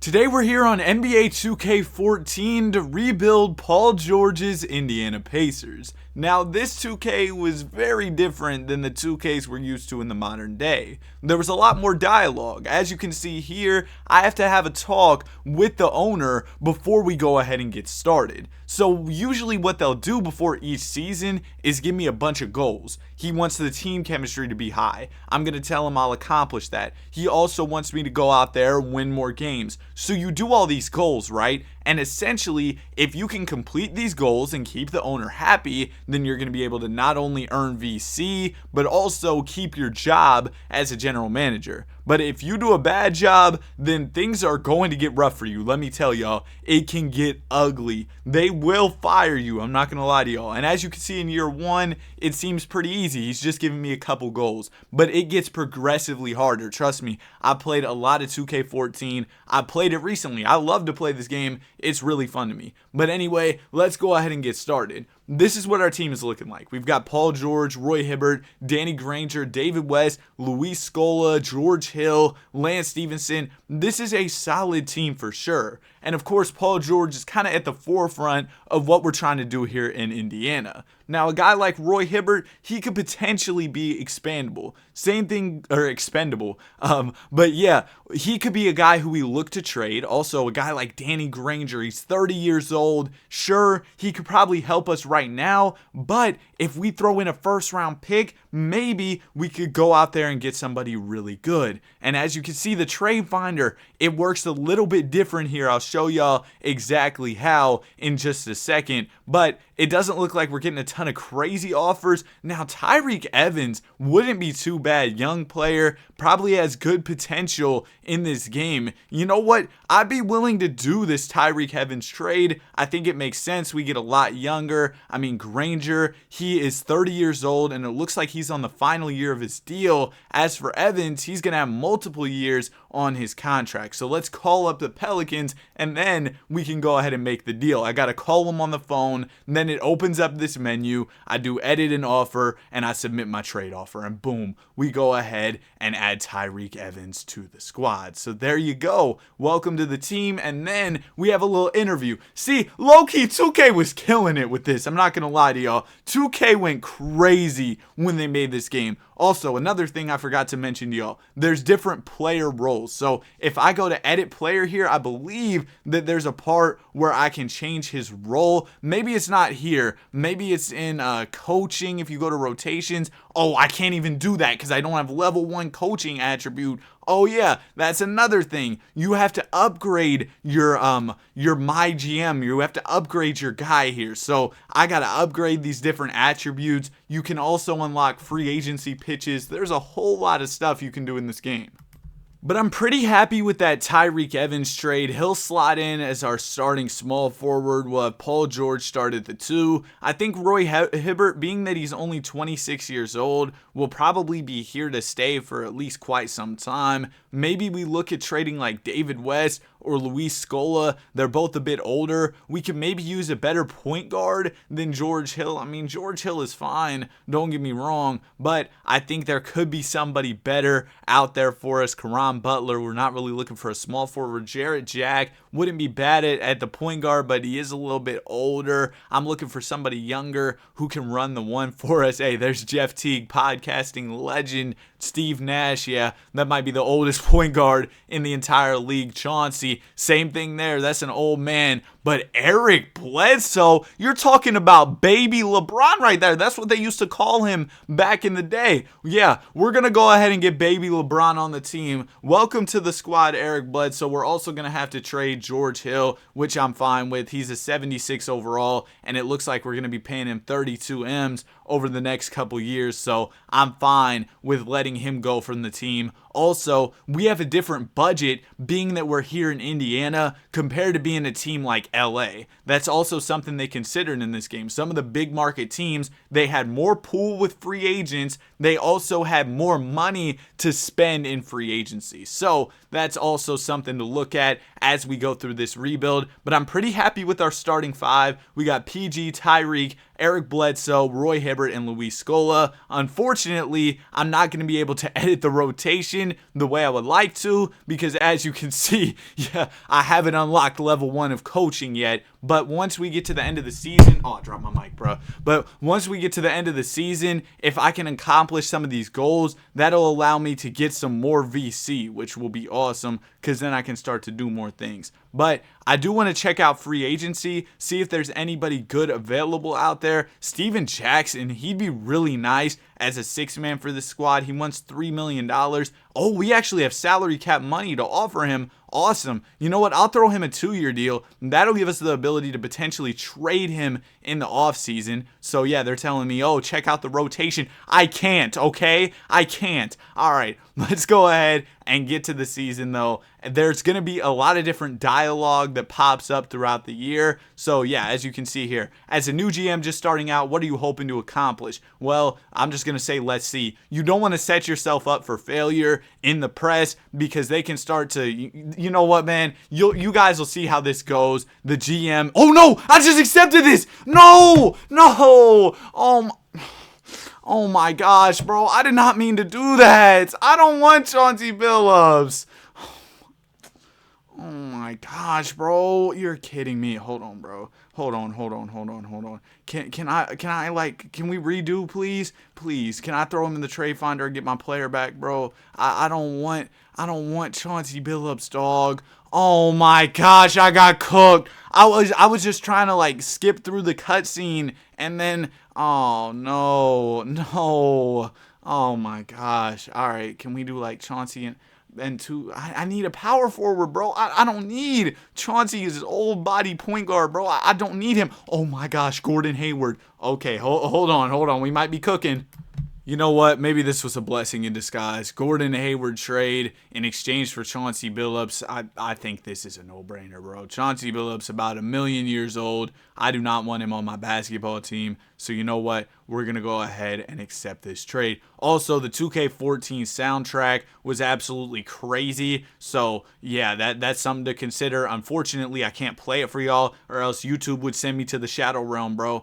Today we're here on NBA 2K14 to rebuild Paul George's Indiana Pacers. Now this 2K was very different than the 2Ks we're used to in the modern day. There was a lot more dialogue. As you can see here, I have to have a talk with the owner before we go ahead and get started. So usually what they'll do before each season is give me a bunch of goals. He wants the team chemistry to be high. I'm going to tell him I'll accomplish that. He also wants me to go out there and win more games. So you do all these goals, right? And essentially, if you can complete these goals and keep the owner happy, then you're going to be able to not only earn VC, but also keep your job as a general manager. But if you do a bad job, then things are going to get rough for you. Let me tell y'all, it can get ugly. They will fire you. I'm not going to lie to y'all. And as you can see in year one, it seems pretty easy. He's just giving me a couple goals. But it gets progressively harder. Trust me, I played a lot of 2K14. I played it recently. I love to play this game. It's really fun to me. But anyway, let's go ahead and get started. This is what our team is looking like. We've got Paul George, Roy Hibbert, Danny Granger, David West, Luis Scola, George Hill, Lance Stevenson. This is a solid team for sure. And of course, Paul George is kind of at the forefront of what we're trying to do here in Indiana. Now, a guy like Roy Hibbert, he could potentially be expandable. Same thing, or expendable. But yeah, he could be a guy who we look to trade. Also, a guy like Danny Granger, he's 30 years old. Sure, he could probably help us right now, but if we throw in a first round pick, maybe we could go out there and get somebody really good. And as you can see, the trade finder, it works a little bit different here. I'll show y'all exactly how in just a second, but it doesn't look like we're getting a ton of crazy offers. Now, Tyreke Evans wouldn't be too bad. Young player, probably has good potential in this game. You know what? I'd be willing to do this Tyreke Evans trade. I think it makes sense. We get a lot younger. I mean, Granger, he is 30 years old, and it looks like he's on the final year of his deal. As for Evans, he's going to have multiple years on his contract. So let's call up the Pelicans, and then we can go ahead and make the deal. I got to call them on the phone, and then it opens up this menu. I do edit an offer, and I submit my trade offer, and boom, we go ahead and add Tyreke Evans to the squad. So there you go. Welcome to the team, and then we have a little interview. See, low-key, 2K was killing it with this. I'm not going to lie to y'all. 2K went crazy when they made this game. Also, another thing I forgot to mention to y'all, there's different player roles. So if I go to edit player here, I believe that there's a part where I can change his role. Maybe it's not here. Maybe it's in coaching if you go to rotations. Oh, I can't even do that because I don't have level 1 coaching attribute. Oh yeah, that's another thing. You have to upgrade your my GM. You have to upgrade your guy here. So I gotta upgrade these different attributes. You can also unlock free agency pitches. There's a whole lot of stuff you can do in this game. But I'm pretty happy with that Tyreke Evans trade. He'll slot in as our starting small forward. We'll have Paul George start at the 2. I think Roy Hibbert, being that he's only 26 years old, will probably be here to stay for at least quite some time. Maybe we look at trading like David West or Luis Scola. They're both a bit older. We could maybe use a better point guard than George Hill. I mean, George Hill is fine, don't get me wrong, but I think there could be somebody better out there for us. Caron Butler, we're not really looking for a small forward. Jarrett Jack wouldn't be bad at the point guard, but he is a little bit older. I'm looking for somebody younger who can run the one for us. Hey, there's Jeff Teague, podcasting legend. Steve Nash, yeah, that might be the oldest point guard in the entire league. Chauncey, same thing there. That's an old man. But Eric Bledsoe, you're talking about baby LeBron right there. That's what they used to call him back in the day. Yeah, we're going to go ahead and get baby LeBron on the team. Welcome to the squad, Eric Bledsoe. We're also going to have to trade George Hill, which I'm fine with. He's a 76 overall, and it looks like we're going to be paying him 32 M's over the next couple years. So I'm fine with letting him go from the team. Also, we have a different budget being that we're here in Indiana compared to being a team like like LA. That's also something they considered in this game. Some of the big market teams, they had more pool with free agents. They also had more money to spend in free agency. So that's also something to look at as we go through this rebuild. But I'm pretty happy with our starting five. We got PG, Tyreek, Eric Bledsoe, Roy Hibbert, and Luis Scola. Unfortunately, I'm not going to be able to edit the rotation the way I would like to because as you can see, I haven't unlocked level 1 of coaching yet. But once we get to the end of the season, I dropped my mic, bro. But once we get to the end of the season, if I can accomplish some of these goals, that'll allow me to get some more VC, which will be awesome because then I can start to do more things. But I do want to check out free agency, see if there's anybody good available out there. Steven Jackson, he'd be really nice as a 6-man for the squad. He wants $3 million. Oh, we actually have salary cap money to offer him. Awesome. You know what? I'll throw him a 2-year deal. That'll give us the ability to potentially trade him in the offseason. So, yeah, they're telling me, oh, check out the rotation. I can't, okay? I can't. All right, let's go ahead and get to the season, though. There's going to be a lot of different dialogue that pops up throughout the year. So, yeah, as you can see here, as a new GM just starting out, what are you hoping to accomplish? Well, I'm just going to say, let's see. You don't want to set yourself up for failure in the press because they can start to, you know what, man? You guys will see how this goes. The GM, oh, no, I just accepted this. No. Oh my gosh, bro. I did not mean to do that. I don't want Chauncey Billups. Oh my gosh, bro. You're kidding me. Hold on, bro. Hold on. Can we redo, please? Please. Can I throw him in the trade finder and get my player back, bro? I don't want Chauncey Billups, dog. Oh my gosh, I got cooked. I was just trying to like skip through the cutscene and then oh no. Oh my gosh. All right, can we do like Chauncey and two? I need a power forward, bro. I don't need Chauncey is his old body point guard, bro. I don't need him. Oh my gosh, Gordon Hayward. Okay, hold on. We might be cooking. You know what? Maybe this was a blessing in disguise. Gordon Hayward trade in exchange for Chauncey Billups. I think this is a no-brainer, bro. Chauncey Billups about 1 million years old. I do not want him on my basketball team. So you know what? We're going to go ahead and accept this trade. Also, the 2K14 soundtrack was absolutely crazy. So, yeah, that's something to consider. Unfortunately, I can't play it for y'all or else YouTube would send me to the Shadow Realm, bro.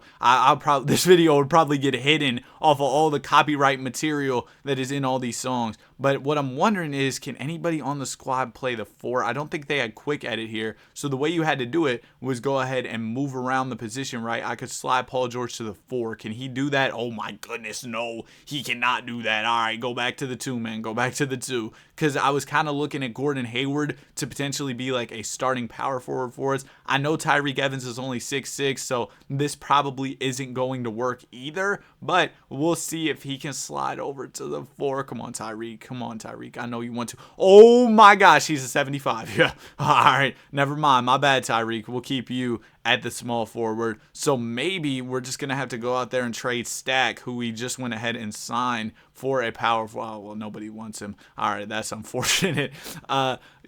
This video would probably get hidden off of all the copyright material that is in all these songs. But what I'm wondering is, can anybody on the squad play the 4? I don't think they had quick edit here. So the way you had to do it was go ahead and move around the position, right? I could slide Paul George to the 4. Can he do that? Oh my goodness, no. He cannot do that. All right, go back to the 2, man. Go back to the 2. Because I was kind of looking at Gordon Hayward to potentially be like a starting power forward for us. I know Tyreek Evans is only 6'6", so this probably isn't going to work either. But we'll see if he can slide over to the 4. Come on, Tyreek. Come on, Tyreek. I know you want to. Oh, my gosh. He's a 75. Yeah. All right. Never mind. My bad, Tyreek. We'll keep you at the small forward. So maybe we're just going to have to go out there and trade Stack, who we just went ahead and signed for a power forward. Well, nobody wants him. All right. That's unfortunate.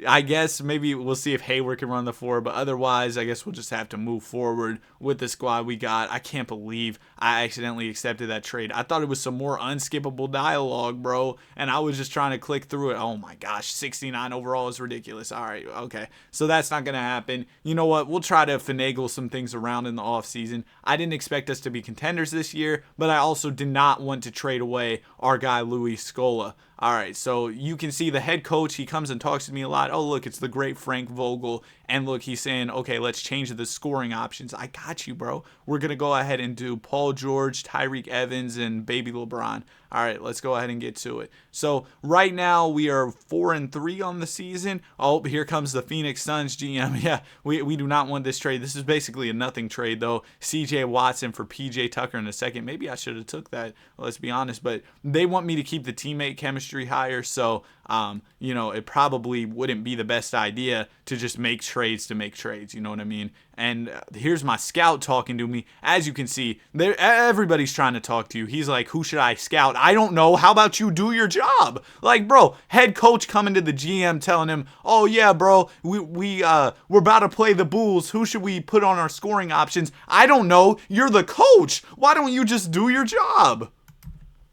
I guess maybe we'll see if Hayward can run the 4, but otherwise, I guess we'll just have to move forward with the squad we got. I can't believe I accidentally accepted that trade. I thought it was some more unskippable dialogue, bro, and I was just trying to click through it. Oh my gosh, 69 overall is ridiculous. All right, okay, so that's not going to happen. You know what? We'll try to finagle some things around in the offseason. I didn't expect us to be contenders this year, but I also did not want to trade away our guy Luis Scola. All right, so you can see the head coach, he comes and talks to me a lot. Oh, look, it's the great Frank Vogel. And look, he's saying, okay, let's change the scoring options. I got you, bro. We're going to go ahead and do Paul George, Tyreek Evans, and baby LeBron. All right, let's go ahead and get to it. So right now we are 4-3 on the season. Oh, here comes the Phoenix Suns GM. Yeah, we do not want this trade. This is basically a nothing trade, though. CJ Watson for PJ Tucker in a second. Maybe I should have took that, let's be honest. But they want me to keep the teammate chemistry chemistry higher. So, it probably wouldn't be the best idea to just make trades to make trades. You know what I mean? And here's my scout talking to me. As you can see, everybody's trying to talk to you. He's like, who should I scout? I don't know. How about you do your job? Like, bro, head coach coming to the GM telling him, oh, yeah, bro, we're about to play the Bulls. Who should we put on our scoring options? I don't know. You're the coach. Why don't you just do your job?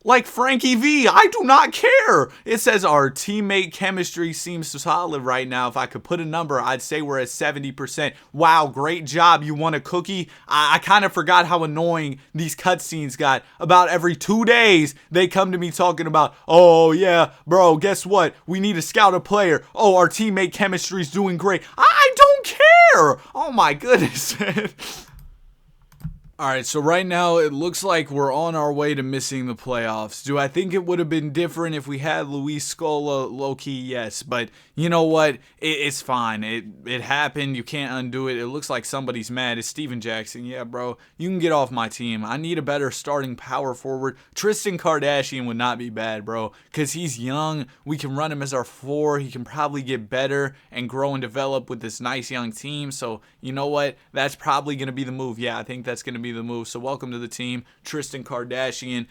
Like Frankie V, I do not care. It says our teammate chemistry seems solid right now. If I could put a number, I'd say we're at 70%. Wow, great job. You want a cookie? I kind of forgot how annoying these cutscenes got. About every 2 days, they come to me talking about, oh, yeah, bro, guess what? We need to scout a player. Oh, our teammate chemistry's doing great. I don't care. Oh, my goodness. All right, so right now it looks like we're on our way to missing the playoffs. Do I think it would have been different if we had Luis Scola? Low-key, yes. But you know what? It's fine. It happened. You can't undo it. It looks like somebody's mad. It's Steven Jackson. Yeah, bro, you can get off my team. I need a better starting power forward. Tristan Kardashian would not be bad, bro, because he's young. We can run him as our 4. He can probably get better and grow and develop with this nice young team. So you know what? That's probably going to be the move. Yeah, I think that's going to be the move. So welcome to the team, Tristan Kardashian.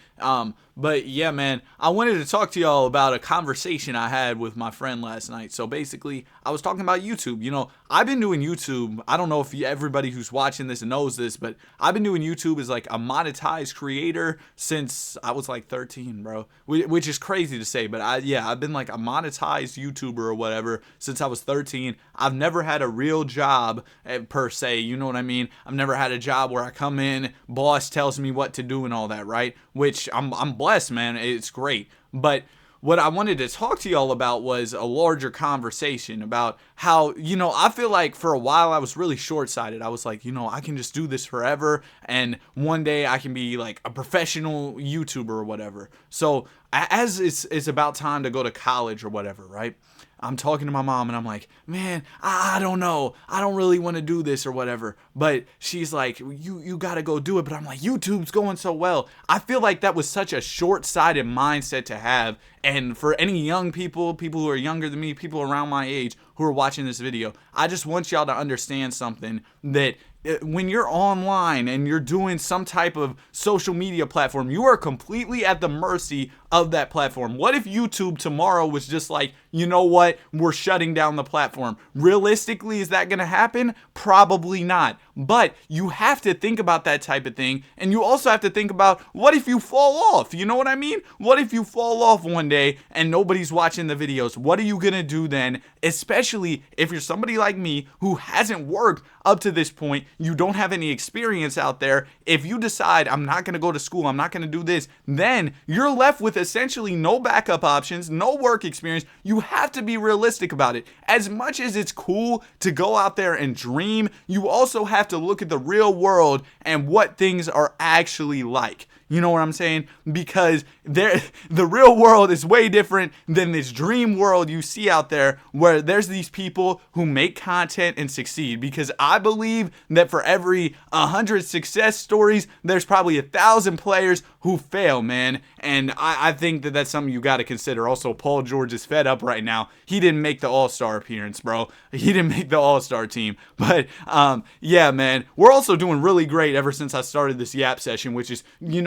But yeah, man, I wanted to talk to y'all about a conversation I had with my friend last night. So basically, I was talking about YouTube. I've been doing YouTube. I don't know if everybody who's watching this knows this, but I've been doing YouTube as like a monetized creator since I was like 13, bro, which is crazy to say, but I've been like a monetized YouTuber or whatever since I was 13. I've never had a real job per se. You know what I mean? I've never had a job where I come in, boss tells me what to do and all that, right? Which I'm blessed, man. It's great. But what I wanted to talk to y'all about was a larger conversation about how, I feel like for a while I was really short-sighted. I was like, I can just do this forever and one day I can be like a professional YouTuber or whatever. So as it's about time to go to college or whatever, right? I'm talking to my mom and I'm like, man, I don't know. I don't really want to do this or whatever. But she's like, you got to go do it. But I'm like, YouTube's going so well. I feel like that was such a short-sighted mindset to have. And for any young people who are younger than me, people around my age who are watching this video, I just want y'all to understand something, that when you're online and you're doing some type of social media platform, you are completely at the mercy of that platform. What if YouTube tomorrow was just like, you know what, we're shutting down the platform? Realistically, is that going to happen? Probably not. But you have to think about that type of thing. And you also have to think about, what if you fall off? You know what I mean? What if you fall off one day and nobody's watching the videos? What are you going to do then? Especially if you're somebody like me who hasn't worked up to this point, you don't have any experience out there. If you decide, I'm not going to go to school, I'm not going to do this, then you're left with essentially no backup options, no work experience. You have to be realistic about it. As much as it's cool to go out there and dream, you also have to look at the real world and what things are actually like. You know what I'm saying? Because the real world is way different than this dream world you see out there, where there's these people who make content and succeed. Because I believe that for every 100 success stories, there's probably 1,000 players who fail, man. And I think that that's something you got to consider. Also, Paul George is fed up right now. He didn't make the All-Star appearance, bro. He didn't make the All-Star team. But yeah, man, we're also doing really great ever since I started this Yap session, which is,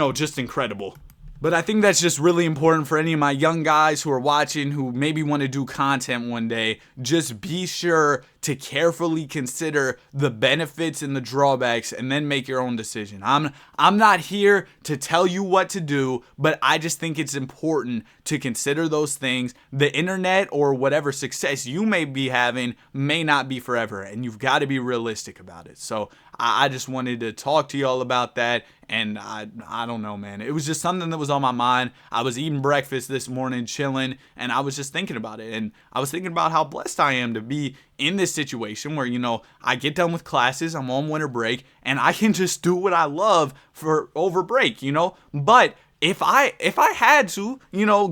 just incredible. But I think that's just really important for any of my young guys who are watching, who maybe want to do content one day. Just be sure to carefully consider the benefits and the drawbacks and then make your own decision. I'm not here to tell you what to do, but I just think it's important to consider those things. The internet or whatever success you may be having may not be forever, and you've got to be realistic about it. So I just wanted to talk to y'all about that. And I don't know, man. It was just something that was on my mind. I was eating breakfast this morning, chilling, and I was just thinking about it. And I was thinking about how blessed I am to be in this situation where, I get done with classes, I'm on winter break, and I can just do what I love for over break, But if I had to,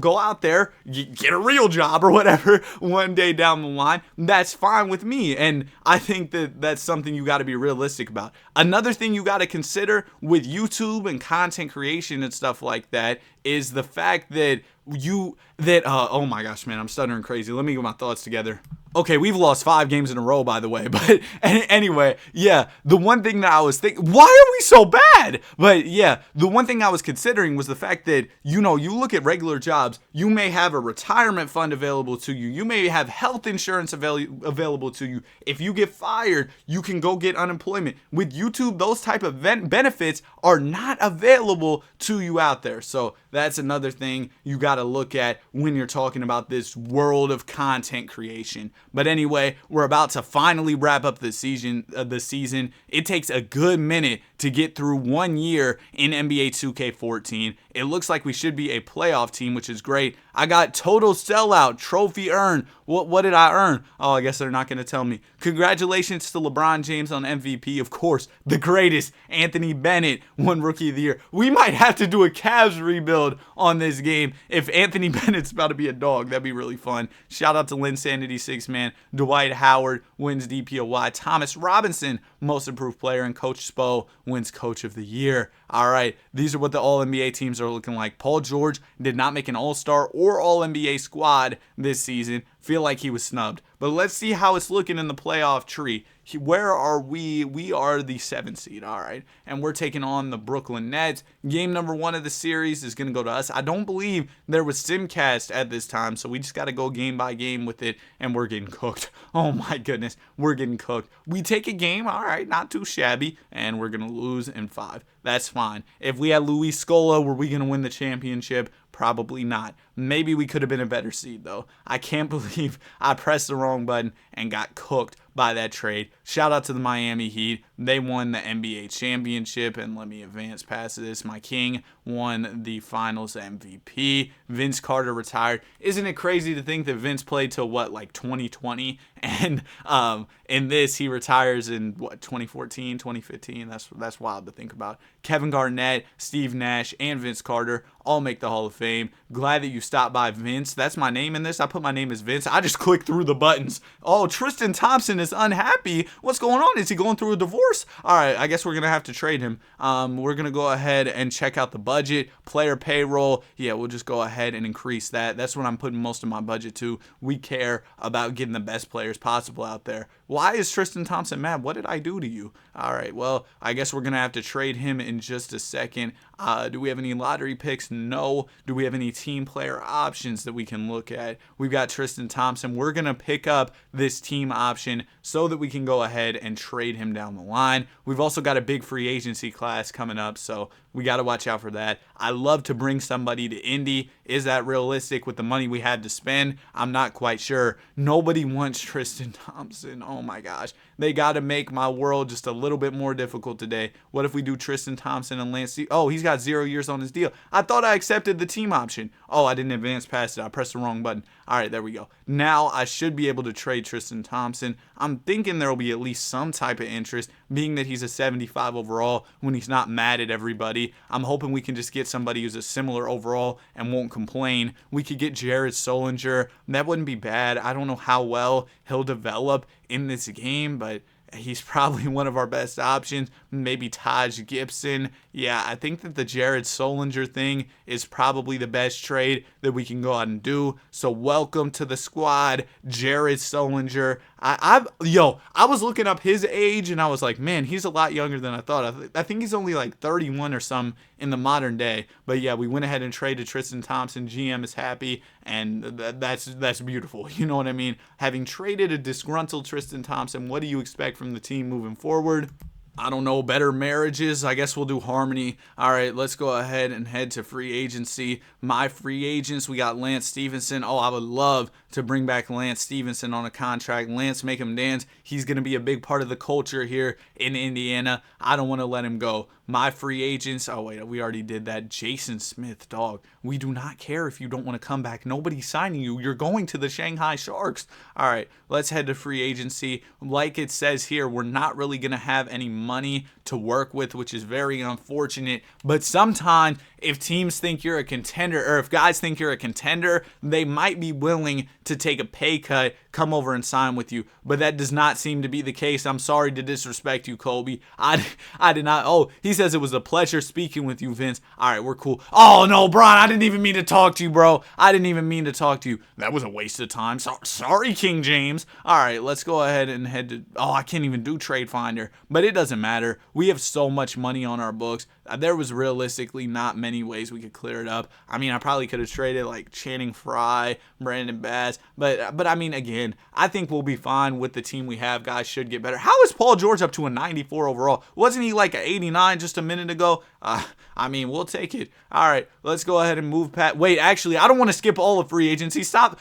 go out there, get a real job or whatever one day down the line, that's fine with me. And I think that that's something you got to be realistic about. Another thing you got to consider with YouTube and content creation and stuff like that is the fact that oh my gosh, man, I'm stuttering crazy. Let me get my thoughts together. Okay, we've lost 5 games in a row, by the way. But anyway, yeah, the one thing that I was thinking, why are we so bad? But yeah, the one thing I was considering was the fact that, you look at regular jobs, you may have a retirement fund available to you. You may have health insurance available to you. If you get fired, you can go get unemployment. With YouTube, those type of benefits are not available to you out there. So that's another thing you got to look at when you're talking about this world of content creation. But anyway, we're about to finally wrap up the season. It takes a good minute to get through 1 year in NBA 2K14. It looks like we should be a playoff team, which is great. I got total sellout, trophy earned. What did I earn? Oh, I guess they're not going to tell me. Congratulations to LeBron James on MVP. Of course, the greatest. Anthony Bennett won Rookie of the Year. We might have to do a Cavs rebuild on this game. If Anthony Bennett's about to be a dog, that'd be really fun. Shout out to Linsanity6, man. Dwight Howard wins DPOY. Thomas Robinson, Most Improved Player. And Coach Spo wins Coach of the Year. All right, these are what the All-NBA teams are looking like. Paul George did not make an All-Star or All-NBA squad this season. Feel like he was snubbed. But let's see how it's looking in the playoff tree. Where are we? We are the 7th seed, all right? And we're taking on the Brooklyn Nets. Game number 1 of the series is going to go to us. I don't believe there was Simcast at this time, so we just got to go game by game with it, and we're getting cooked. Oh, my goodness. We're getting cooked. We take a game, all right, not too shabby, and we're going to lose in 5. That's fine. If we had Luis Scola, were we going to win the championship? Probably not. Maybe we could have been a better seed, though. I can't believe I pressed the wrong button and got cooked by that trade. Shout out to the Miami Heat. They won the NBA championship, and let me advance past this. My king won the finals MVP. Vince Carter retired. Isn't it crazy to think that Vince played till like 2020? And in this, he retires in 2014, 2015. That's wild to think about. Kevin Garnett, Steve Nash, and Vince Carter all make the Hall of Fame. Glad that you stopped by, Vince. That's my name in this. I put my name as Vince. I just clicked through the buttons. Oh, Tristan Thompson is unhappy. What's going on? Is he going through a divorce? All right, I guess we're going to have to trade him. We're going to go ahead and check out the budget, player payroll. Yeah, we'll just go ahead and increase that. That's what I'm putting most of my budget to. We care about getting the best players possible out there. Why is Tristan Thompson mad? What did I do to you? All right, well, I guess we're going to have to trade him in just a second. Do we have any lottery picks? No. Do we have any team player options that we can look at? We've got Tristan Thompson. We're going to pick up this team option so that we can go ahead and trade him down the line. We've also got a big free agency class coming up, so we got to watch out for that. I love to bring somebody to Indy. Is that realistic with the money we had to spend? I'm not quite sure. Nobody wants Tristan Thompson. Oh my gosh. They got to make my world just a little bit more difficult today. What if we do Tristan Thompson and Lance? Oh, he's got 0 years on his deal. I thought I accepted the team option. Oh, I didn't advance past it. I pressed the wrong button. All right, there we go. Now I should be able to trade Tristan Thompson. I'm thinking there will be at least some type of interest, being that he's a 75 overall when he's not mad at everybody. I'm hoping we can just get somebody who's a similar overall and won't complain. We could get Jared Solinger. That wouldn't be bad. I don't know how well he'll develop in this game, but he's probably one of our best options. Maybe Taj Gibson. Yeah, I think that the Jared Solinger thing is probably the best trade that we can go out and do. So welcome to the squad, Jared Solinger. I was looking up his age, and I was like, man, he's a lot younger than I thought. I think he's only like 31 or something in the modern day. But yeah, we went ahead and traded Tristan Thompson. GM is happy, and that's beautiful. You know what I mean? Having traded a disgruntled Tristan Thompson, what do you expect from the team moving forward? I don't know, better marriages. I guess we'll do harmony. All right, let's go ahead and head to free agency. My free agents, we got Lance Stevenson. Oh, I would love to bring back Lance Stevenson on a contract. Lance, make him dance. He's going to be a big part of the culture here in Indiana. I don't want to let him go. My free agents, oh wait, we already did that. Jason Smith, dog. We do not care if you don't want to come back. Nobody's signing you. You're going to the Shanghai Sharks. All right, let's head to free agency. Like it says here, we're not really going to have any money to work with, which is very unfortunate. But sometimes if teams think you're a contender, or if guys think you're a contender, they might be willing to take a pay cut come over and sign with you. But that does not seem to be the case. I'm sorry to disrespect you, Kobe. I did not. Oh, he says it was a pleasure speaking with you, Vince. All right, we're cool. Oh, no, Bron, I didn't even mean to talk to you, bro. I didn't even mean to talk to you. That was a waste of time. Sorry, King James. All right, let's go ahead and head to... Oh, I can't even do Trade Finder. But it doesn't matter. We have so much money on our books. There was realistically not many ways we could clear it up. I mean, I probably could have traded like Channing Frye, Brandon Bass, but I mean, again, I think we'll be fine with the team we have. Guys should get better. How is Paul George up to a 94 overall? Wasn't he like an 89 just a minute ago? I mean, we'll take it. All right, let's go ahead and move past. Wait, actually, I don't want to skip all of free agency. Stop.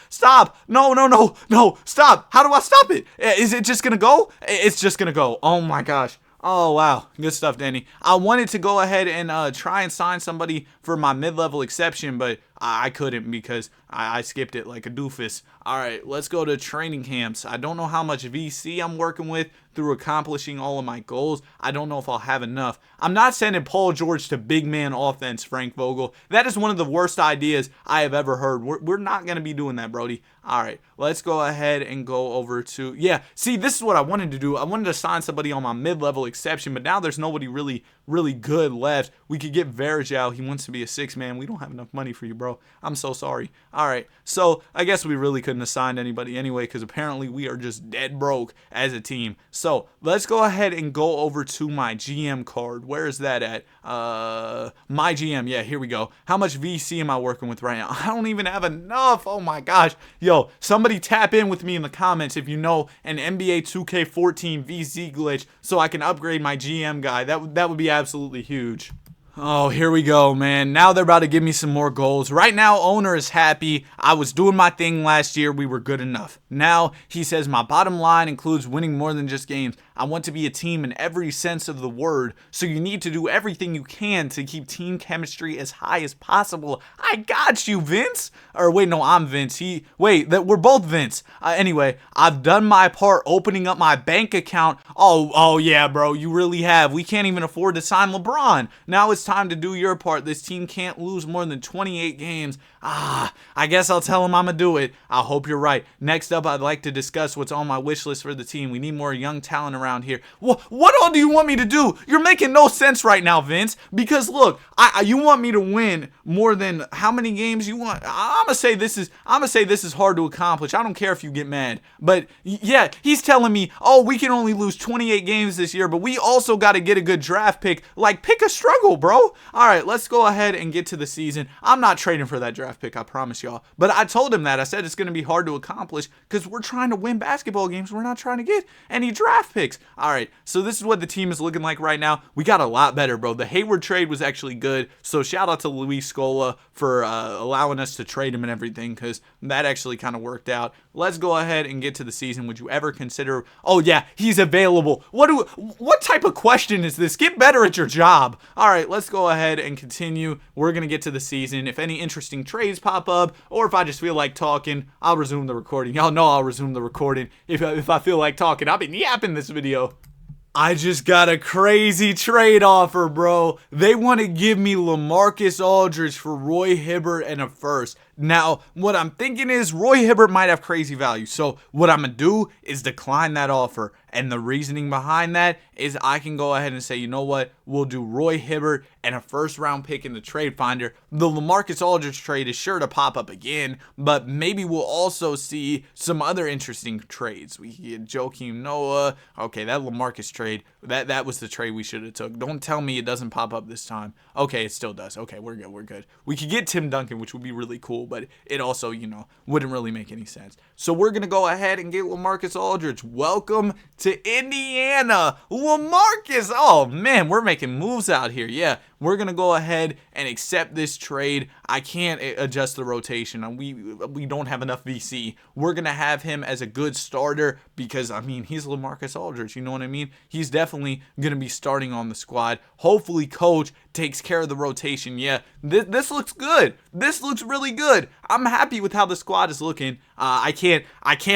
No, stop. How do I stop it? Is it just going to go? It's just going to go. Oh my gosh. Oh, wow. Good stuff, Danny. I wanted to go ahead and try and sign somebody for my mid-level exception, but I couldn't because I skipped it like a doofus. All right, let's go to training camps. I don't know how much VC I'm working with through accomplishing all of my goals. I don't know if I'll have enough. I'm not sending Paul George to big man offense, Frank Vogel. That is one of the worst ideas I have ever heard. We're not going to be doing that, Brody. All right, let's go ahead and go over to... Yeah, see, this is what I wanted to do. I wanted to sign somebody on my mid-level exception, but now there's nobody really good left. We could get Varejao. He wants to be a six-man. We don't have enough money for you, bro. I'm so sorry. All right, so I guess we really couldn't have signed anybody anyway because apparently we are just dead broke as a team. So let's go ahead and go over to my GM card. Where is that at? My GM. Yeah, here we go. How much VC am I working with right now? I don't even have enough. Oh my gosh. Yo, somebody tap in with me in the comments if you know an NBA 2K14 VC glitch so I can upgrade my GM guy. That would be absolutely huge. Oh, here we go, man. Now they're about to give me some more goals. Right now, owner is happy. I was doing my thing last year. We were good enough. Now, he says my bottom line includes winning more than just games. I want to be a team in every sense of the word, so you need to do everything you can to keep team chemistry as high as possible. I got you, Vince. Or wait, no, I'm Vince. We're both Vince. Anyway, I've done my part opening up my bank account. Oh yeah, bro, you really have. We can't even afford to sign LeBron. Now it's time to do your part. This team can't lose more than 28 games. I guess I'll tell him I'm gonna do it. I hope you're right. Next up, I'd like to discuss what's on my wish list for the team. We need more young talent around here. What all do you want me to do? You're making no sense right now, Vince. Because look, you want me to win more than how many games you want? I'm gonna say this is hard to accomplish. I don't care if you get mad. But yeah, he's telling me, oh, we can only lose 28 games this year, but we also got to get a good draft pick. Like, pick a struggle, bro. All right, let's go ahead and get to the season. I'm not trading for that draft pick, I promise y'all. But I told him that. I said it's going to be hard to accomplish because we're trying to win basketball games. We're not trying to get any draft picks. All right, so this is what the team is looking like right now. We got a lot better, bro. The Hayward trade was actually good. So shout out to Luis Scola for allowing us to trade him and everything because that actually kind of worked out. Let's go ahead and get to the season. Would you ever consider... Oh, yeah, he's available. What type of question is this? Get better at your job. All right, let's go ahead and continue. We're going to get to the season. If any interesting trades pop up or if I just feel like talking, I'll resume the recording. Y'all know I'll resume the recording if I feel like talking. I've been yapping this video. I just got a crazy trade offer, bro. They want to give me LaMarcus Aldridge for Roy Hibbert and a first. Now, what I'm thinking is Roy Hibbert might have crazy value. So what I'm going to do is decline that offer. And the reasoning behind that is I can go ahead and say, you know what? We'll do Roy Hibbert and a first round pick in the trade finder. The LaMarcus Aldridge trade is sure to pop up again, but maybe we'll also see some other interesting trades. We get Joakim Noah. Okay, that LaMarcus trade, that was the trade we should have took. Don't tell me it doesn't pop up this time. Okay, it still does. Okay, we're good. We could get Tim Duncan, which would be really cool, but it also, wouldn't really make any sense. So we're going to go ahead and get LaMarcus Aldridge. Welcome to Indiana. LaMarcus. Oh, man, we're making moves out here. Yeah, we're going to go ahead and accept this trade. I can't adjust the rotation. We don't have enough VC. We're going to have him as a good starter because, he's LaMarcus Aldridge. You know what I mean? He's definitely going to be starting on the squad. Hopefully, coach takes care of the rotation. Yeah, this looks good. This looks really good. I'm happy with how the squad is looking. I can't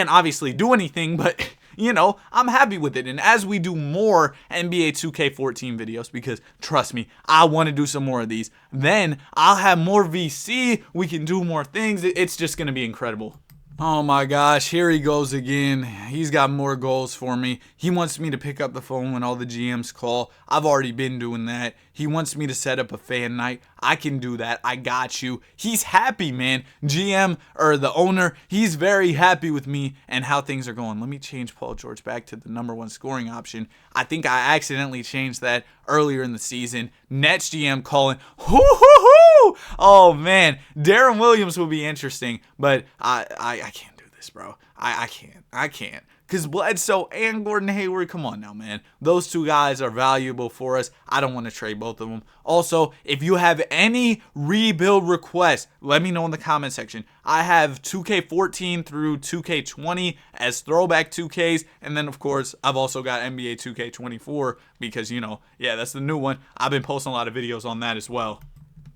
obviously do anything, but... I'm happy with it. And as we do more NBA 2K14 videos, because trust me, I want to do some more of these, then I'll have more VC. We can do more things. It's just going to be incredible. Oh my gosh, here he goes again. He's got more goals for me. He wants me to pick up the phone when all the GMs call. I've already been doing that. He wants me to set up a fan night. I can do that. I got you. He's happy, man. GM, or the owner, he's very happy with me and how things are going. Let me change Paul George back to the number one scoring option. I think I accidentally changed that earlier in the season. Nets GM calling. Hoo-hoo-hoo! Oh, man. Darren Williams will be interesting, but I can't do this, bro. I can't. Because Bledsoe and Gordon Hayward, come on now, man. Those two guys are valuable for us. I don't want to trade both of them. Also, if you have any rebuild requests, let me know in the comment section. I have 2K14 through 2K20 as throwback 2Ks. And then, of course, I've also got NBA 2K24 because, that's the new one. I've been posting a lot of videos on that as well.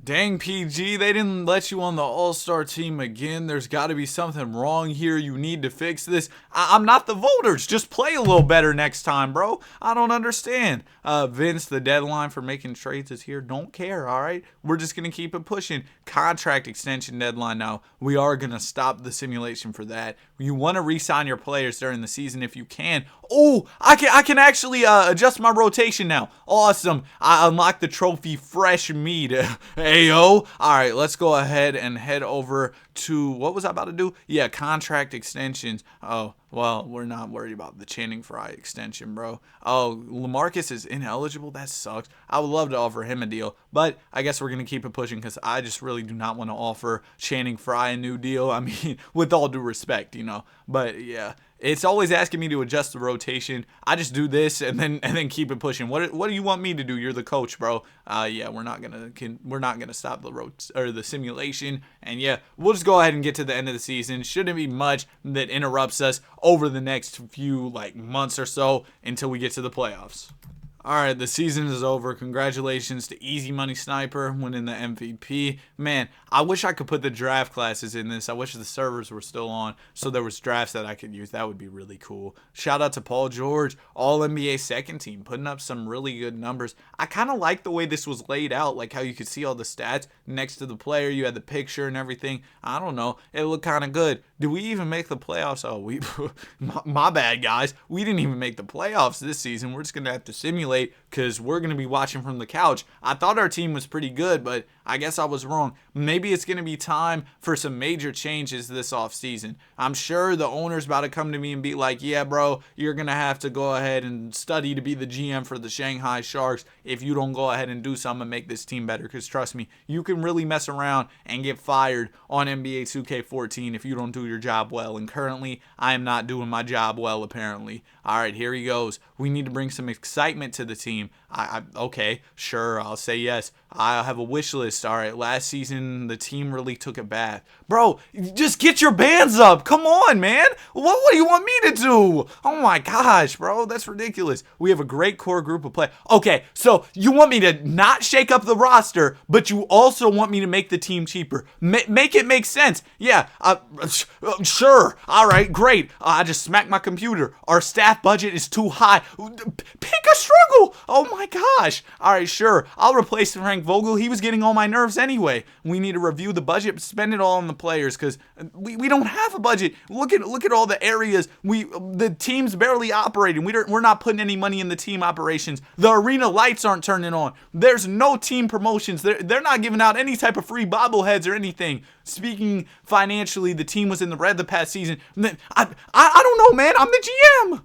Dang, PG, they didn't let you on the All-Star team again. There's got to be something wrong here. You need to fix this. I'm not the voters. Just play a little better next time, bro. I don't understand. Vince, the deadline for making trades is here. Don't care, all right? We're just going to keep it pushing. Contract extension deadline now. We are going to stop the simulation for that. You want to re-sign your players during the season if you can. Oh, I can adjust my rotation now. Awesome. I unlocked the trophy fresh meat. Ayo. All right, let's go ahead and head over to, what was I about to do? Yeah, contract extensions. Oh, well, we're not worried about the Channing Frye extension, bro. Oh, LaMarcus is ineligible? That sucks. I would love to offer him a deal, but I guess we're going to keep it pushing because I just really do not want to offer Channing Frye a new deal. I mean, with all due respect, But, yeah. It's always asking me to adjust the rotation. I just do this and then keep it pushing. What do you want me to do? You're the coach, bro. Yeah, we're not gonna stop the simulation. And yeah, we'll just go ahead and get to the end of the season. Shouldn't be much that interrupts us over the next few months or so until we get to the playoffs. All right, the season is over. Congratulations to Easy Money Sniper winning the MVP. Man, I wish I could put the draft classes in this. I wish the servers were still on so there was drafts that I could use. That would be really cool. Shout out to Paul George, All-NBA second team, putting up some really good numbers. I kind of like the way this was laid out, like how you could see all the stats next to the player. You had the picture and everything. I don't know. It looked kind of good. Did we even make the playoffs? Oh, my bad, guys. We didn't even make the playoffs this season. We're just going to have to simulate because we're going to be watching from the couch. I thought our team was pretty good, but I guess I was wrong. Maybe it's going to be time for some major changes this offseason. I'm sure the owner's about to come to me and be like, yeah, bro, you're going to have to go ahead and study to be the GM for the Shanghai Sharks if you don't go ahead and do something and make this team better. Because trust me, you can really mess around and get fired on NBA 2K14 if you don't do your job well. And currently, I am not doing my job well, apparently. All right, here he goes. We need to bring some excitement to the team. Okay, sure, I'll say yes. I have a wish list. All right, last season, the team really took a bath. Bro, just get your bands up. Come on, man. What do you want me to do? Oh, my gosh, bro. That's ridiculous. We have a great core group of players. Okay, so you want me to not shake up the roster, but you also want me to make the team cheaper. Make it make sense. Yeah, sure. All right, great. I just smacked my computer. Our staff budget is too high. Pick a struggle. Oh, my gosh. All right, sure. I'll replace Frank Vogel. He was getting on my nerves anyway. We need to review the budget, spend it all on the players because we don't have a budget. Look at all the areas. The team's barely operating. We're not putting any money in the team operations. The arena lights aren't turning on. There's no team promotions. They're not giving out any type of free bobbleheads or anything. Speaking financially, the team was in the red the past season. I don't know, man. I'm the GM.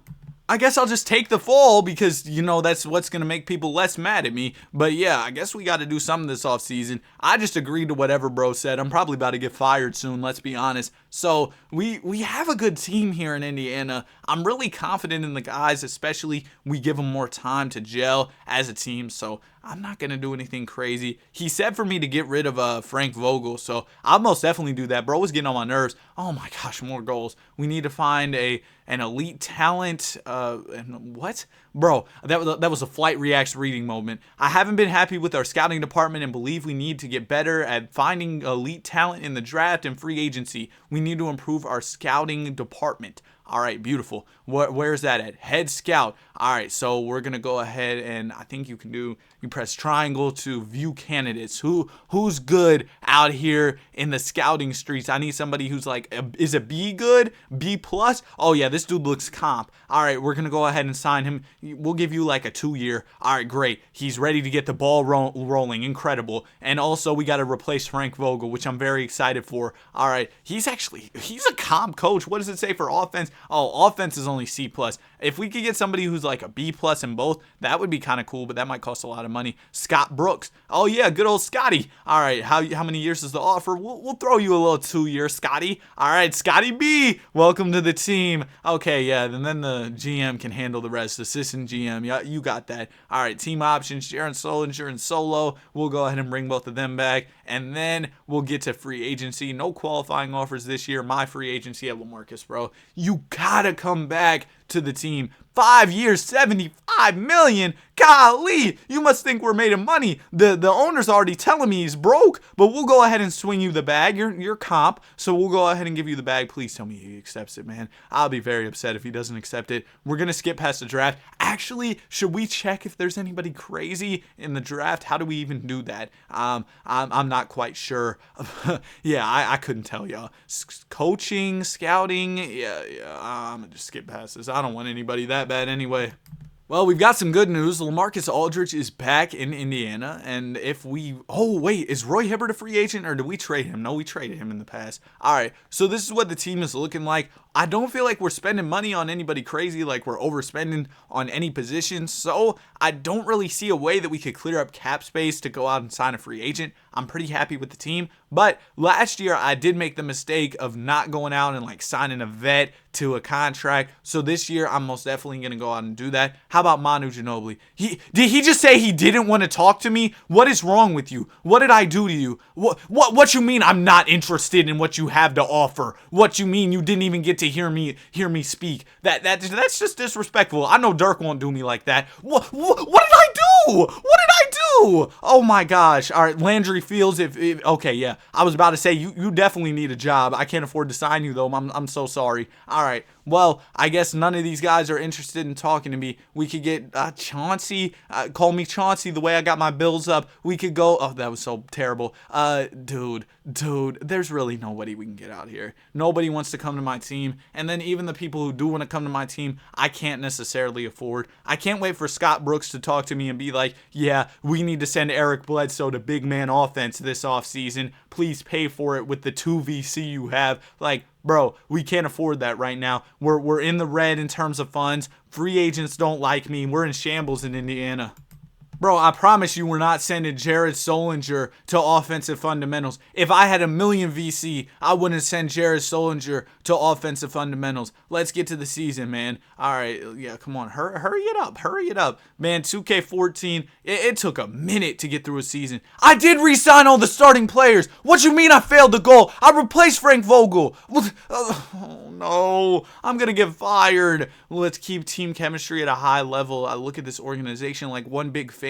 I guess I'll just take the fall because, that's what's going to make people less mad at me. But yeah, I guess we got to do something this offseason. I just agreed to whatever bro said. I'm probably about to get fired soon, let's be honest. So we have a good team here in Indiana. I'm really confident in the guys, especially we give them more time to gel as a team. So I'm not going to do anything crazy. He said for me to get rid of Frank Vogel, so I'll most definitely do that. Bro was getting on my nerves. Oh my gosh, more goals. We need to find an elite talent. And what? Bro, that was a Flight Reacts reading moment. I haven't been happy with our scouting department and believe we need to get better at finding elite talent in the draft and free agency. We need to improve our scouting department. All right, beautiful. Where's that at? Head scout. All right, so we're gonna go ahead and I think you press triangle to view candidates. Who's good out here in the scouting streets? I need somebody who's like, is a B good? B plus? Oh yeah, this dude looks comp. All right, we're gonna go ahead and sign him. We'll give you like a 2-year. All right, great. He's ready to get the ball rolling. Incredible. And also we got to replace Frank Vogel, which I'm very excited for. All right, he's a comp coach. What does it say for offense? Oh, offense is only C plus. If we could get somebody who's like a B plus in both, that would be kind of cool, but that might cost a lot of money. Scott Brooks. Oh yeah, good old Scotty. All right, how many years is the offer? We'll throw you a little 2-year, Scotty. All right, Scotty B. Welcome to the team. Okay, yeah, and then the GM can handle the rest. Assistant GM, yeah, you got that. All right, team options, Jaron Solinger and Solo. We'll go ahead and bring both of them back, and then we'll get to free agency. No qualifying offers this year. My free agency at LaMarcus, bro. You gotta come back to the team. 5 years, $75 million. Golly, you must think we're made of money. The owner's already telling me he's broke, but we'll go ahead and swing you the bag. You're comp, so we'll go ahead and give you the bag. Please tell me he accepts it, man. I'll be very upset if he doesn't accept it. We're gonna skip past the draft. Actually, should we check if there's anybody crazy in the draft? How do we even do that? I'm not quite sure. Yeah, I couldn't tell y'all. Coaching, scouting, yeah, I'm gonna just skip past this. I don't want anybody that bad anyway. Well, we've got some good news. LaMarcus Aldridge is back in Indiana, and is Roy Hibbert a free agent, or did we trade him? No, we traded him in the past. All right, so this is what the team is looking like. I don't feel like we're spending money on anybody crazy, like we're overspending on any position, so I don't really see a way that we could clear up cap space to go out and sign a free agent. I'm pretty happy with the team, but last year I did make the mistake of not going out and like signing a vet to a contract, so this year I'm most definitely going to go out and do that. How about Manu Ginobili? Did he just say he didn't want to talk to me? What is wrong with you? What did I do to you? What you mean I'm not interested in what you have to offer? What you mean you didn't even get to hear me speak? That's just disrespectful. I know Dirk won't do me like that. What did I do? What did I do? Oh my gosh. All right, Landry Fields. Okay, yeah. I was about to say you definitely need a job. I can't afford to sign you though. I'm so sorry. All right. Well, I guess none of these guys are interested in talking to me. We could get Chauncey. Call me Chauncey the way I got my bills up. We could go. Oh, that was so terrible. Dude, there's really nobody we can get out here. Nobody wants to come to my team. And then even the people who do want to come to my team, I can't necessarily afford. I can't wait for Scott Brooks to talk to me and be like, yeah, we need to send Eric Bledsoe to big man offense this offseason. Please pay for it with the 2 VC you have. Like, bro, we can't afford that right now. We're in the red in terms of funds. Free agents don't like me. We're in shambles in Indiana. Bro, I promise you we're not sending Jared Solinger to offensive fundamentals. If I had $1 million VC, I wouldn't send Jared Solinger to offensive fundamentals. Let's get to the season, man. All right, yeah, come on. Hurry it up. Man, 2K14, it took a minute to get through a season. I did re-sign all the starting players. What you mean I failed the goal? I replaced Frank Vogel. Oh, no. I'm going to get fired. Let's keep team chemistry at a high level. I look at this organization like one big family.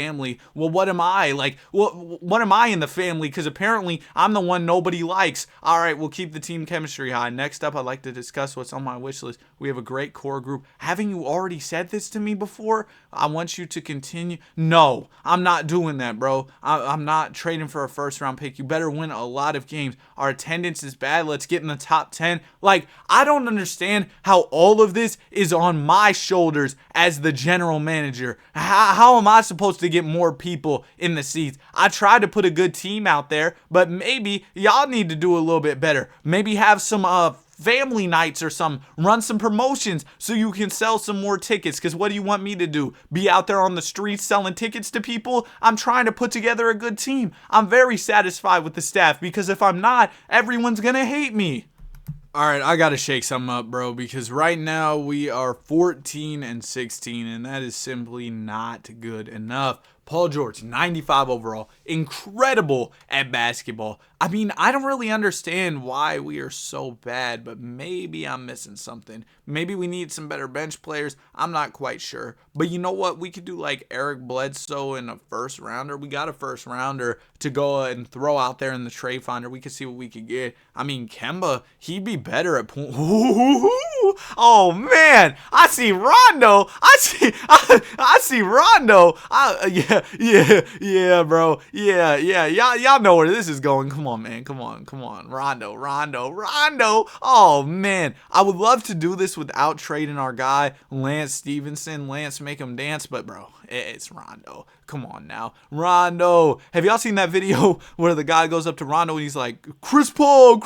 Well, what am I? Like, what am I in the family? Because apparently I'm the one nobody likes. All right, we'll keep the team chemistry high. Next up, I'd like to discuss what's on my wish list. We have a great core group. Haven't you already said this to me before? I want you to continue. No, I'm not doing that, bro. I'm not trading for a first-round pick. You better win a lot of games. Our attendance is bad. Let's get in the top 10. Like, I don't understand how all of this is on my shoulders as the general manager. How am I supposed to get more people in the seats? I tried to put a good team out there, but maybe y'all need to do a little bit better. Maybe have some family nights or some, run some promotions so you can sell some more tickets. Because what do you want me to do? Be out there on the streets selling tickets to people? I'm trying to put together a good team. I'm very satisfied with the staff, because if I'm not, everyone's gonna hate me. All right, I got to shake something up, bro, because right now we are 14-16, and that is simply not good enough. Paul George, 95 overall, incredible at basketball. I mean, I don't really understand why we are so bad, but maybe I'm missing something. Maybe we need some better bench players. I'm not quite sure. But you know what? We could do like Eric Bledsoe in a first rounder. We got a first rounder to go and throw out there in the trade finder. We could see what we could get. I mean, Kemba, he'd be better at point. Oh man, I see Rondo. I see Rondo. Yeah, bro. Yeah. Y'all know where this is going. Come on, man. Come on. Rondo. Oh man, I would love to do this without trading our guy Lance Stevenson. Lance make him dance, but bro, it's Rondo. Come on now, Rondo. Have y'all seen that video where the guy goes up to Rondo and he's like, Chris Paul?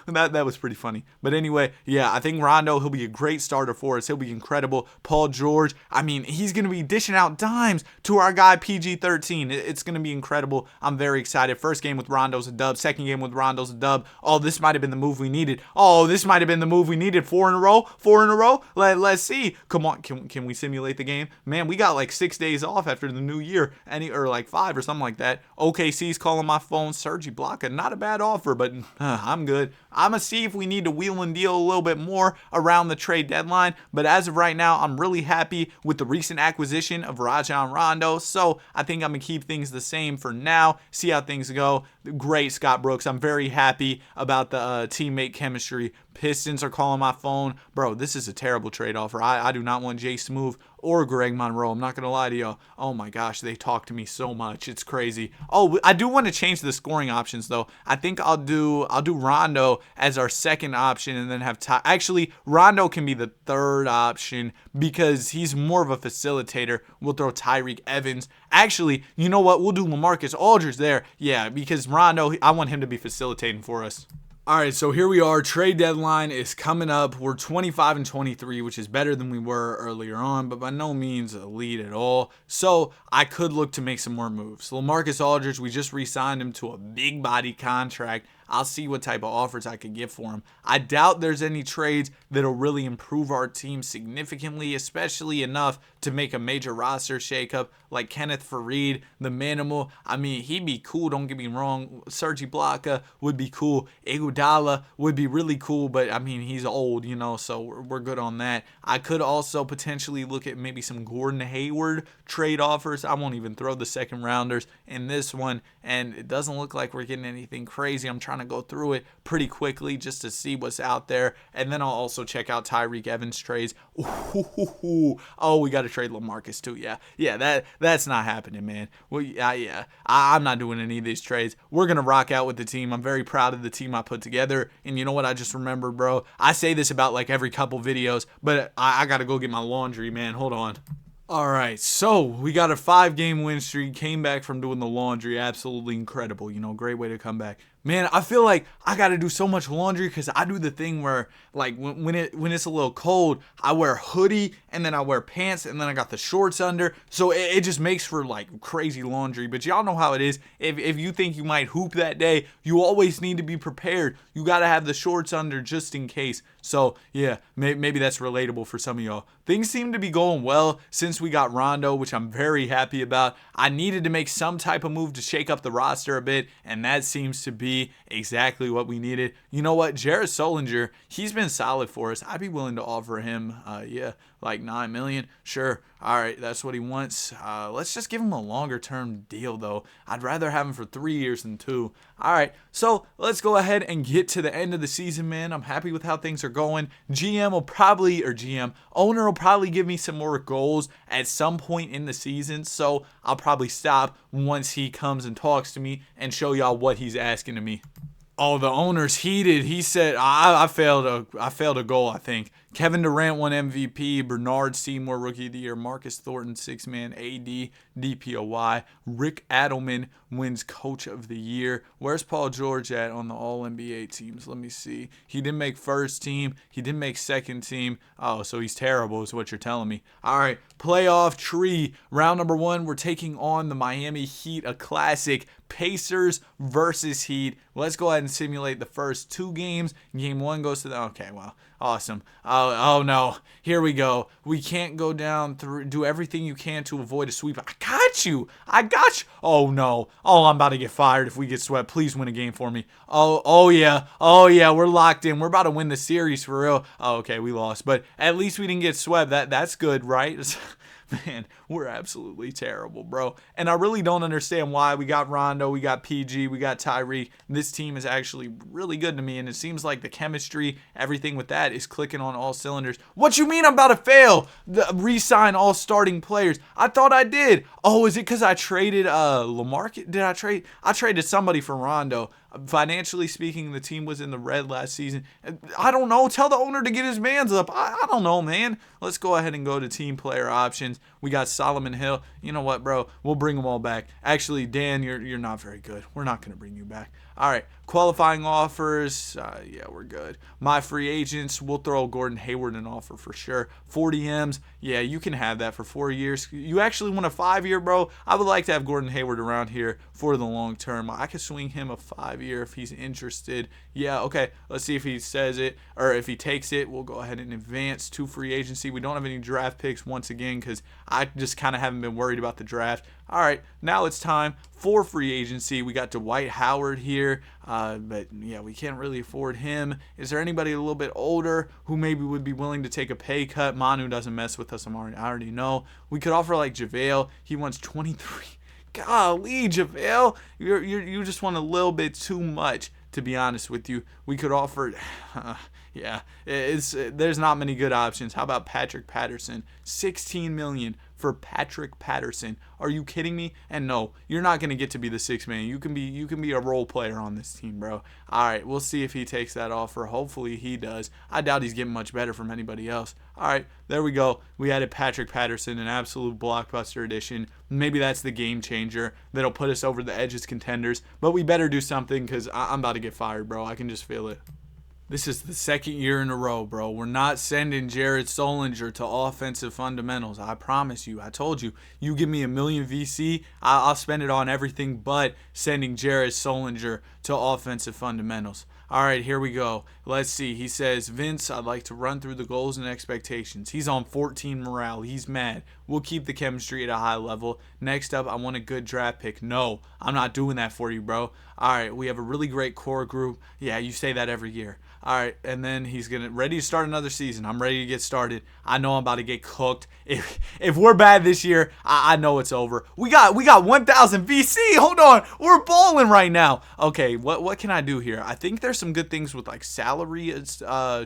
And that was pretty funny. But anyway, yeah, I think Rondo, he'll be a great starter for us. He'll be incredible. Paul George, I mean, he's going to be dishing out dimes to our guy PG-13. It's going to be incredible. I'm very excited. First game with Rondo's a dub. Second game with Rondo's a dub. Oh, this might have been the move we needed. 4 in a row. Let's see. Come on, can we simulate the game? Man, we got like 6 days off after the new year, or like 5 or something like that. OKC's calling my phone. Serge Ibaka, not a bad offer, but I'm good. I'm going to see if we need to wheel and deal a little bit more around the trade deadline, but as of right now, I'm really happy with the recent acquisition of Rajon Rondo, so I think I'm going to keep things the same for now, see how things go. Great, Scott Brooks. I'm very happy about the teammate chemistry. Pistons are calling my phone. Bro, this is a terrible trade offer. I do not want Jay Smooth or Greg Monroe. I'm not going to lie to y'all. Oh my gosh, they talk to me so much. It's crazy. Oh, I do want to change the scoring options though. I think I'll do Rondo as our second option and then have actually Rondo can be the third option because he's more of a facilitator. We'll throw Tyreke Evans. Actually, you know what? We'll do LaMarcus Aldridge there. Yeah, because Rondo, I want him to be facilitating for us. All right, so here we are. Trade deadline is coming up. We're 25-23, which is better than we were earlier on, but by no means a lead at all. So I could look to make some more moves. LaMarcus Aldridge, we just re-signed him to a big body contract. I'll see what type of offers I could get for him. I doubt there's any trades that'll really improve our team significantly, especially enough to make a major roster shakeup like Kenneth Faried, the minimal. I mean, he'd be cool, don't get me wrong. Serge Ibaka would be cool. Iguodala would be really cool, but I mean, he's old, so we're good on that. I could also potentially look at maybe some Gordon Hayward trade offers. I won't even throw the second rounders in this one, and it doesn't look like we're getting anything crazy. I'm trying to go through it pretty quickly just to see what's out there, and then I'll also check out Tyreke Evans trades. Oh, we got to trade LaMarcus too. Yeah, that's not happening, man. Well, I'm not doing any of these trades. We're gonna rock out with the team. I'm very proud of the team I put together, and you know what? I just remembered, bro. I say this about like every couple videos, but I gotta go get my laundry, man. Hold on. All right, so we got a 5-game win streak, came back from doing the laundry. Absolutely incredible, great way to come back. Man, I feel like I got to do so much laundry because I do the thing where, like, when it's a little cold, I wear a hoodie, and then I wear pants, and then I got the shorts under. So it just makes for, like, crazy laundry. But y'all know how it is. If you think you might hoop that day, you always need to be prepared. You got to have the shorts under just in case. So, yeah, maybe that's relatable for some of y'all. Things seem to be going well since we got Rondo, which I'm very happy about. I needed to make some type of move to shake up the roster a bit, and that seems to be exactly what we needed. You know what? Jared Solinger, he's been solid for us. I'd be willing to offer him, like $9 million. Sure. All right, that's what he wants. Let's just give him a longer-term deal, though. I'd rather have him for 3 years than 2. All right, so let's go ahead and get to the end of the season, man. I'm happy with how things are going. Owner will probably give me some more goals at some point in the season, so I'll probably stop once he comes and talks to me and show y'all what he's asking of me. Oh, the owner's heated. He said, I failed a goal, I think. Kevin Durant won MVP. Bernard Seymour Rookie of the Year. Marcus Thornton, 6-man AD, DPOY. Rick Adelman wins Coach of the Year. Where's Paul George at on the All-NBA teams? Let me see. He didn't make first team. He didn't make second team. Oh, so he's terrible is what you're telling me. All right, playoff tree. Round number 1, we're taking on the Miami Heat, a classic. Pacers versus Heat. Let's go ahead and simulate the first 2 games. Game 1 goes to the... Okay, well, awesome. Oh no. Here we go. We can't go down through. Do everything you can to avoid a sweep. I got you. Oh no. Oh, I'm about to get fired if we get swept. Please win a game for me. Oh yeah. We're locked in. We're about to win the series for real. Oh, okay, we lost, but at least we didn't get swept. That's good, right? Man, we're absolutely terrible, bro. And I really don't understand why. We got Rondo, we got PG, we got Tyreek. This team is actually really good to me, and it seems like the chemistry, everything with that is clicking on all cylinders. What you mean I'm about to fail? Re-sign all starting players. I thought I did. Oh, is it because I traded LaMarcus? Did I trade? I traded somebody for Rondo. Financially speaking, the team was in the red last season. I don't know. Tell the owner to get his mans up. I don't know, man. Let's go ahead and go to team player options. We got Solomon Hill. You know what, bro? We'll bring them all back. Actually, Dan, you're not very good. We're not going to bring you back. All right. Qualifying offers. Yeah, we're good. My free agents. We'll throw Gordon Hayward an offer for sure. 40 M's. Yeah, you can have that for 4 years. You actually want a 5-year, bro? I would like to have Gordon Hayward around here for the long term. I could swing him a 5-year if he's interested. Yeah, okay. Let's see if he says it or if he takes it. We'll go ahead and advance to free agency. We don't have any draft picks once again because I just kind of haven't been worried about the draft. All right, now it's time for free agency. We got Dwight Howard here, but yeah, we can't really afford him. Is there anybody a little bit older who maybe would be willing to take a pay cut? Manu doesn't mess with us. I already know. We could offer like JaVale. He wants 23. Golly, JaVale, you just want a little bit too much, to be honest with you. We could offer, yeah, there's not many good options. How about Patrick Patterson? $16 million for Patrick Patterson. Are you kidding me? And no, you're not gonna get to be the sixth man. You can be a role player on this team, bro. All right, we'll see if he takes that offer. Hopefully he does. I doubt he's getting much better from anybody else. All right, there we go. We added Patrick Patterson, an absolute blockbuster addition. Maybe that's the game changer that'll put us over the edge as contenders. But we better do something because I'm about to get fired, bro. I can just feel it. This is the second year in a row, bro. We're not sending Jared Solinger to offensive fundamentals. I promise you. I told you. You give me $1 million VC, I'll spend it on everything but sending Jared Solinger to offensive fundamentals. All right, here we go. Let's see. He says, Vince, I'd like to run through the goals and expectations. He's on 14 morale. He's mad. We'll keep the chemistry at a high level. Next up, I want a good draft pick. No, I'm not doing that for you, bro. All right, we have a really great core group. Yeah, you say that every year. All right, and then he's ready to start another season. I'm ready to get started. I know I'm about to get cooked. If we're bad this year, I know it's over. We got 1,000 VC. Hold on, we're balling right now. Okay, what can I do here? I think there's some good things with like salary,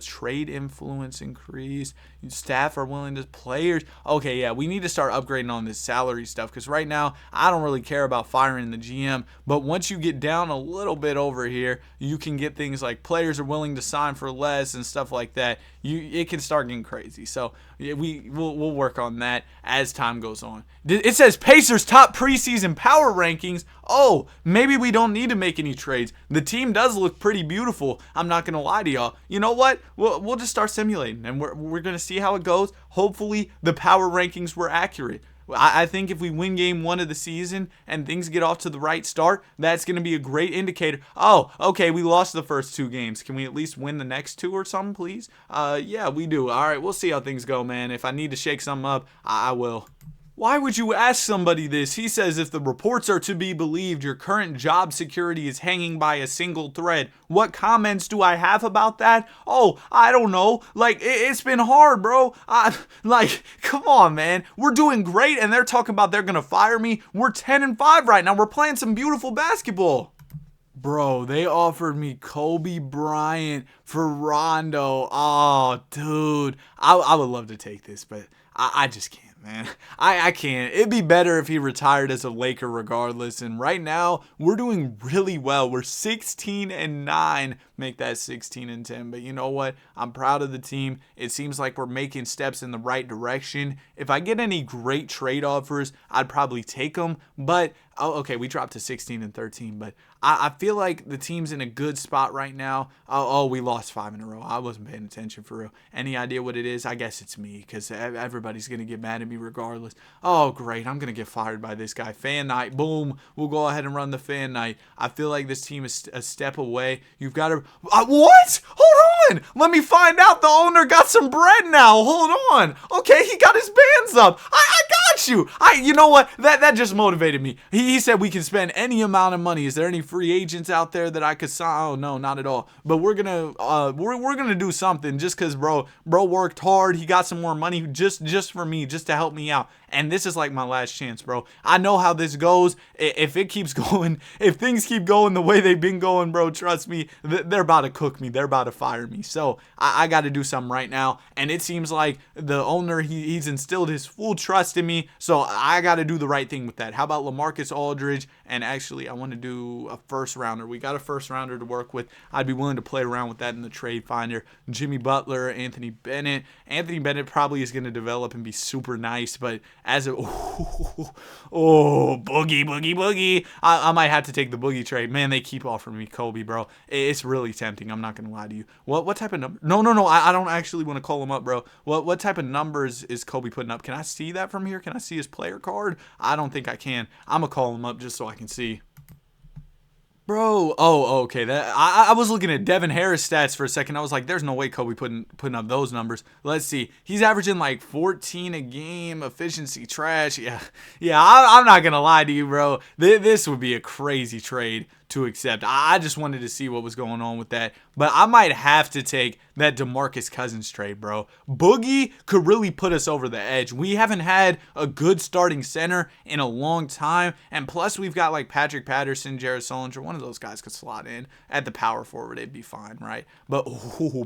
trade influence increase. Staff are willing to players. Okay, yeah, we need to start upgrading on this salary stuff because right now I don't really care about firing the GM. But once you get down a little bit over here, you can get things like players are willing to sign for less and stuff like that. It can start getting crazy. So yeah, we'll work on that as time goes on. It says Pacers top preseason power rankings. Oh, maybe we don't need to make any trades. The team does look pretty beautiful. I'm not gonna lie to y'all. You know what? We'll just start simulating, and we're gonna see how it goes. Hopefully, the power rankings were accurate. I think if we win game 1 of the season and things get off to the right start, that's going to be a great indicator. Oh, okay, we lost the first 2 games. Can we at least win the next 2 or something, please? Yeah, we do. All right, we'll see how things go, man. If I need to shake something up, I will. Why would you ask somebody this? He says, if the reports are to be believed, your current job security is hanging by a single thread. What comments do I have about that? Oh, I don't know. Like, it's been hard, bro. Come on, man. We're doing great, and they're talking about they're going to fire me. We're 10-5 right now. We're playing some beautiful basketball. Bro, they offered me Kobe Bryant for Rondo. Oh, dude. I would love to take this, but I just can't. Man, I can't. It'd be better if he retired as a Laker regardless. And right now, we're doing really well. We're 16-9. Make that 16-10. But you know what? I'm proud of the team. It seems like we're making steps in the right direction. If I get any great trade offers, I'd probably take them. But, okay, we dropped to 16-13. But I feel like the team's in a good spot right now. We lost 5 in a row. I wasn't paying attention for real. Any idea what it is? I guess it's me because everybody's going to get mad at me regardless. Oh, great. I'm going to get fired by this guy. Fan night. Boom. We'll go ahead and run the fan night. I feel like this team is a step away. You've got to... what? Hold on. Let me find out. The owner got some bread now. Hold on. Okay, he got his bands up. I got you. You know what? That just motivated me. He said we can spend any amount of money. Is there any free agents out there that I could sign? Oh, no, not at all. But we're gonna do something just because bro worked hard. He got some more money just for me, just to help me out. and this is like my last chance, bro. I know how this goes. If it keeps going, if things keep going the way they've been going, bro, trust me, they're about to cook me. They're about to fire me. So I got to do something right now, and it seems like the owner, he's instilled his full trust in me, so I got to do the right thing with that. How about LaMarcus Aldridge? And actually, I want to do a first rounder. We got a first rounder to work with. I'd be willing to play around with that in the trade finder. Jimmy Butler, Anthony Bennett. Anthony Bennett probably is going to develop and be super nice, but as a boogie, I might have to take the boogie trade. Man, they keep offering me Kobe, bro. It's really tempting. I'm not going to lie to you. What type of number? No. I don't actually want to call him up, bro. What type of numbers is Kobe putting up? Can I see that from here? Can I see his player card? I don't think I can. I'm going to call him up just so I can see. Bro, okay. That I was looking at Devin Harris stats for a second. I was like, there's no way Kobe putting up those numbers. Let's see. He's averaging like 14 a game. Efficiency trash. Yeah. I'm not gonna lie to you, bro. This would be a crazy trade to accept. I just wanted to see what was going on with that. But I might have to take that DeMarcus Cousins trade, bro. Boogie could really put us over the edge. We haven't had a good starting center in a long time. And plus, we've got like Patrick Patterson, Jared Sullinger. One of those guys could slot in at the power forward. It'd be fine, right? But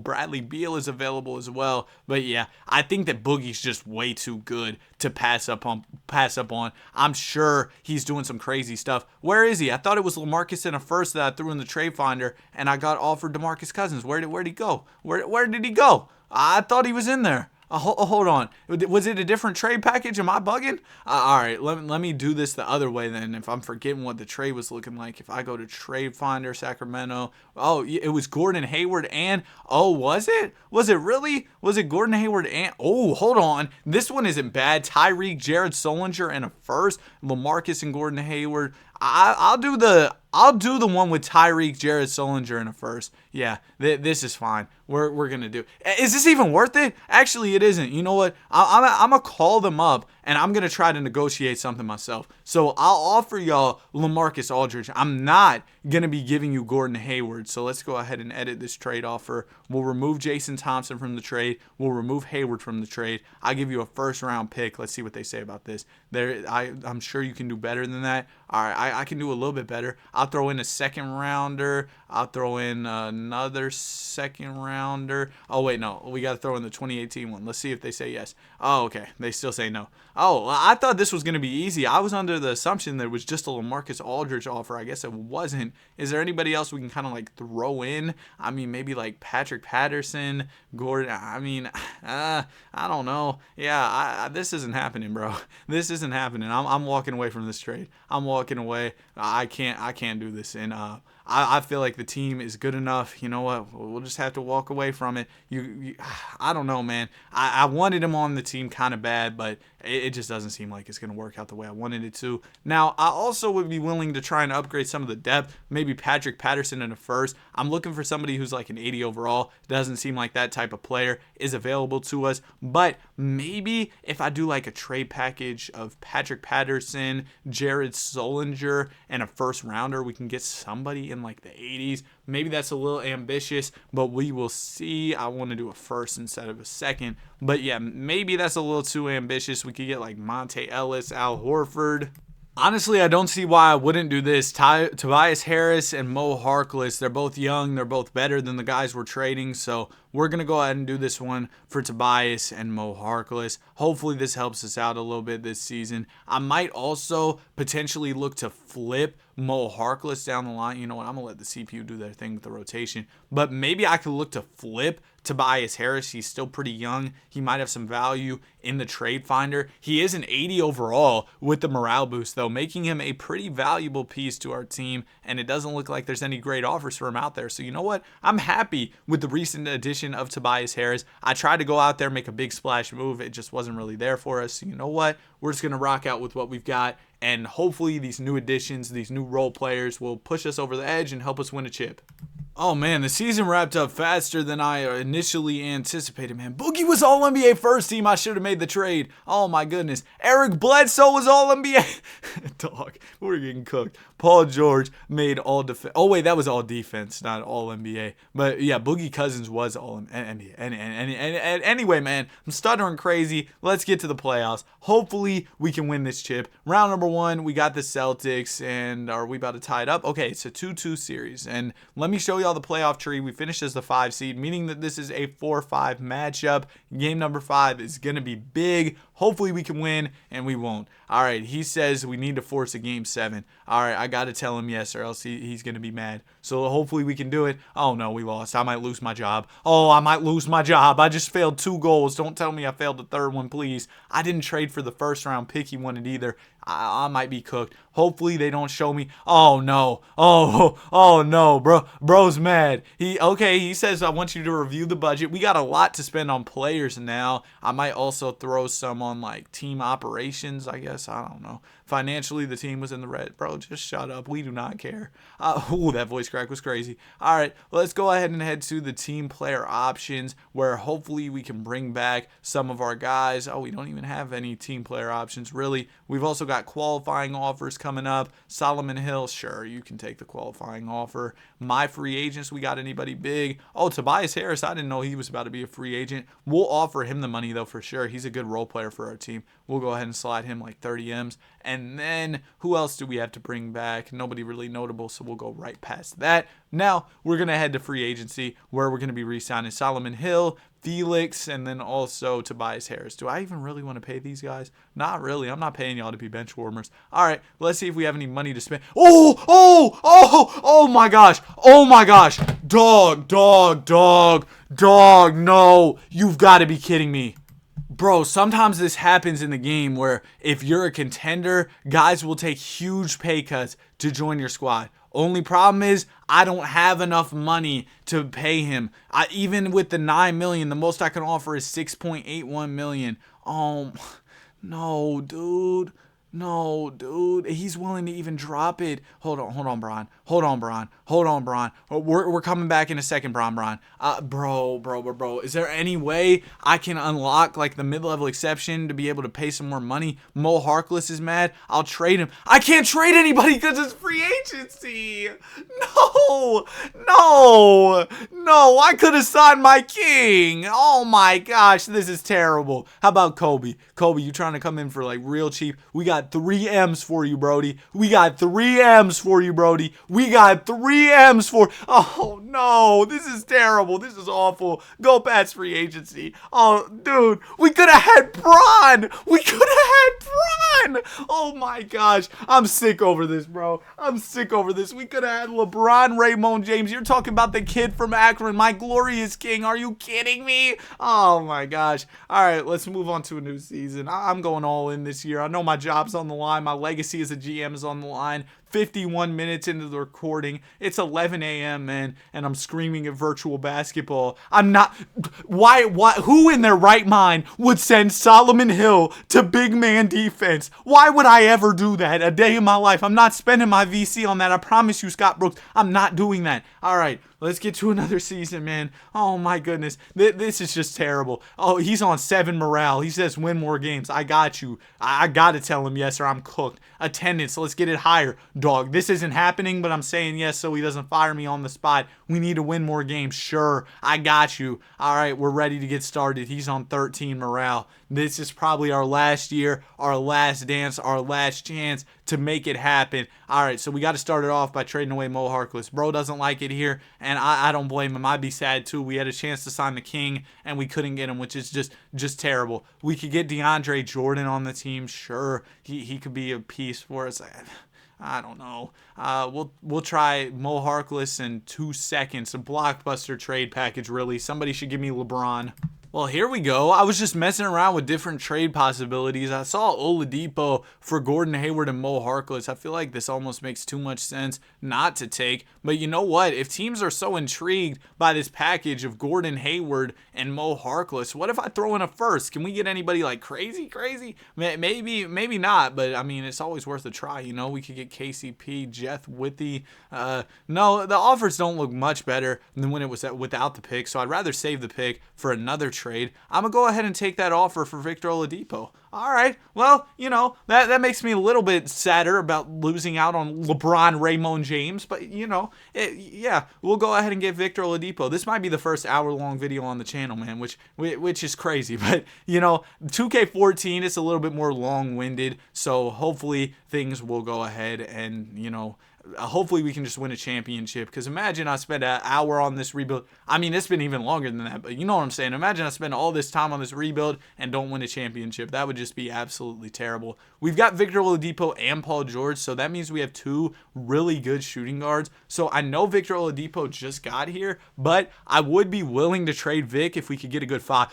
Bradley Beal is available as well. But yeah, I think that Boogie's just way too good to pass up on. I'm sure he's doing some crazy stuff. Where is he? I thought it was LaMarcus in a first that I threw in the trade finder, and I got offered DeMarcus Cousins. Where'd he go? Where did he go? I thought he was in there. Hold on. Was it a different trade package? Am I bugging? All right, let me do this the other way then. If I'm forgetting what the trade was looking like, if I go to Trade Finder, Sacramento. Oh, it was Gordon Hayward and, was it? Was it really? Was it Gordon Hayward and, hold on. This one isn't bad. Tyreek, Jared Sullinger, and a first. LaMarcus and Gordon Hayward. I'll do the one with Tyreek, Jared Sullinger, and a first. Yeah, this is fine. We're gonna do. Is this even worth it? Actually, it isn't. You know what? I'm gonna call them up and I'm gonna try to negotiate something myself. So I'll offer y'all LaMarcus Aldridge. I'm not gonna be giving you Gordon Hayward. So let's go ahead and edit this trade offer. We'll remove Jason Thompson from the trade. We'll remove Hayward from the trade. I'll give you a first round pick. Let's see what they say about this. I'm sure you can do better than that. All right, I can do a little bit better. I'll throw in a second rounder. I'll throw in another second rounder. Oh, wait, no. We got to throw in the 2018 one. Let's see if they say yes. Oh, okay. They still say no. Oh, I thought this was going to be easy. I was under the assumption that it was just a LaMarcus Aldridge offer. I guess it wasn't. Is there anybody else we can kind of like throw in? I mean, maybe like Patrick Patterson, Gordon. I mean, I don't know. Yeah, this isn't happening, bro. This isn't happening. I'm walking away from this trade. I'm walking away. I can't do this. And I feel like the team is good enough. You know what? We'll just have to walk away from it. I don't know, man. I wanted him on the team kind of bad, but it just doesn't seem like it's going to work out the way I wanted it to. Now, I also would be willing to try and upgrade some of the depth. Maybe Patrick Patterson in a first. I'm looking for somebody who's like an 80 overall. Doesn't seem like that type of player is available to us. But maybe if I do like a trade package of Patrick Patterson, Jared Sullinger, and a first rounder, we can get somebody in like the 80s. Maybe that's a little ambitious, but we will see. I want to do a first instead of a second. But yeah, maybe that's a little too ambitious. We could get like Monte Ellis, Al Horford. Honestly, I don't see why I wouldn't do this. Tobias Harris and Mo Harkless, they're both young. They're both better than the guys we're trading. So we're going to go ahead and do this one for Tobias and Mo Harkless. Hopefully this helps us out a little bit this season. I might also potentially look to flip Mo Harkless down the line. You know what? I'm going to let the CPU do their thing with the rotation. But maybe I could look to flip Tobias Harris. He's still pretty young. He might have some value in the trade finder. He is an 80 overall with the morale boost, though, making him a pretty valuable piece to our team. And it doesn't look like there's any great offers for him out there. So you know what? I'm happy with the recent addition of Tobias Harris. I tried to go out there, make a big splash move. It just wasn't really there for us. So you know what? We're just going to rock out with what we've got. And hopefully these new additions, these new role players will push us over the edge and help us win a chip. Oh man, the season wrapped up faster than I initially anticipated, man. Boogie was all NBA first team. I should have made the trade. Oh my goodness. Eric Bledsoe was all NBA. Dog, we're getting cooked. Paul George made all defense. Oh wait, that was all defense, not all NBA. But yeah, Boogie Cousins was all NBA. Anyway, man, I'm stuttering crazy. Let's get to the playoffs. Hopefully we can win this chip. Round number 1, we got the Celtics, and are we about to tie it up? Okay, it's a 2-2 series, and let me show y'all the playoff tree. We finished as the 5 seed, meaning that this is a 4-5 matchup. Game number 5 is gonna be big. Hopefully we can win, and we won't. All right, he says we need to force a game 7. All right, I got to tell him yes, or else he's going to be mad. So hopefully we can do it. Oh, no, we lost. I might lose my job. Oh, I might lose my job. I just failed 2 goals. Don't tell me I failed the third one, please. I didn't trade for the first round pick he wanted either. I might be cooked. Hopefully they don't show me. Oh, no. Oh, no, bro. Bro's mad. He says, I want you to review the budget. We got a lot to spend on players now. I might also throw some on, like, team operations, I guess. I don't know. Financially, the team was in the red. Bro, just shut up. We do not care. That voice crack was crazy. All right, let's go ahead and head to the team player options, where hopefully we can bring back some of our guys. Oh, we don't even have any team player options, really. We've also got qualifying offers coming up. Solomon Hill, sure, you can take the qualifying offer. My free agents, we got anybody big? Oh, Tobias Harris, I didn't know he was about to be a free agent. We'll offer him the money, though, for sure. He's a good role player for our team. We'll go ahead and slide him like 30 M's. And then who else do we have to bring back? Nobody really notable, so we'll go right past that. Now we're going to head to free agency, where we're going to be re-signing Solomon Hill, Felix, and then also Tobias Harris. Do I even really want to pay these guys? Not really. I'm not paying y'all to be bench warmers. All right, let's see if we have any money to spend. Oh my gosh. Oh my gosh. Dog, no. You've got to be kidding me. Bro, sometimes this happens in the game where if you're a contender, guys will take huge pay cuts to join your squad. Only problem is I don't have enough money to pay him. Even with the $9 million, the most I can offer is $6.81 million. Oh, no, dude. No, dude. He's willing to even drop it. Hold on, Bron. We're coming back in a second, Bron. Bro. Is there any way I can unlock like the mid-level exception to be able to pay some more money? Mo Harkless is mad. I'll trade him. I can't trade anybody because it's free agency. No. I could have signed my king. Oh my gosh, this is terrible. How about Kobe? Kobe, you trying to come in for like real cheap? We got 3 M's for you, Brody. Oh no, this is terrible. This is awful. Go past free agency. Oh, dude, we could have had Bron. Oh my gosh, I'm sick over this, bro. We could have had LeBron, Rajon James. You're talking about the kid from Akron, my glorious king. Are you kidding me? Oh my gosh. All right, let's move on to a new season. I'm going all in this year. I know my job's on the line. My legacy as a GM is on the line. 51 minutes into the recording. It's 11 a.m., man, and I'm screaming at virtual basketball. I'm not... Why? Who in their right mind would send Solomon Hill to big man defense? Why would I ever do that a day in my life? I'm not spending my VC on that. I promise you, Scott Brooks, I'm not doing that. All right, let's get to another season, man. Oh, my goodness. This is just terrible. Oh, he's on 7 morale. He says win more games. I got you. I got to tell him yes or I'm cooked. Attendance, let's get it higher. Dog, this isn't happening, but I'm saying yes so he doesn't fire me on the spot. We need to win more games. Sure, I got you. All right, we're ready to get started. He's on 13 morale. This is probably our last year, our last dance, our last chance to make it happen. All right, so we got to start it off by trading away Mo Harkless. Bro doesn't like it here, and I don't blame him. I'd be sad too. We had a chance to sign the king, and we couldn't get him, which is just terrible. We could get DeAndre Jordan on the team. Sure, he could be a piece for us. I don't know. We'll try Mo Harkless in 2 seconds. A blockbuster trade package, really. Somebody should give me LeBron. Well, here we go. I was just messing around with different trade possibilities. I saw Oladipo for Gordon Hayward and Mo Harkless. I feel like this almost makes too much sense not to take. But you know what? If teams are so intrigued by this package of Gordon Hayward and Mo Harkless, what if I throw in a first? Can we get anybody like crazy? Maybe not. But I mean, it's always worth a try. You know, we could get KCP, Jeff Withy. No, the offers don't look much better than when it was without the pick. So I'd rather save the pick for another trade. I'm going to go ahead and take that offer for Victor Oladipo. All right. Well, you know, that makes me a little bit sadder about losing out on LeBron, Rajon James. But, you know, yeah, we'll go ahead and get Victor Oladipo. This might be the first hour-long video on the channel, man, which is crazy. But, you know, 2K14 is a little bit more long-winded. So hopefully things will go ahead and, you know, hopefully we can just win a championship. Because imagine I spent an hour on this rebuild. I mean, it's been even longer than that, but you know what I'm saying. Imagine I spend all this time on this rebuild and don't win a championship. That would just be absolutely terrible. We've got Victor Oladipo and Paul George, so that means we have two really good shooting guards. So I know Victor Oladipo just got here, but I would be willing to trade Vic if we could get a good 5.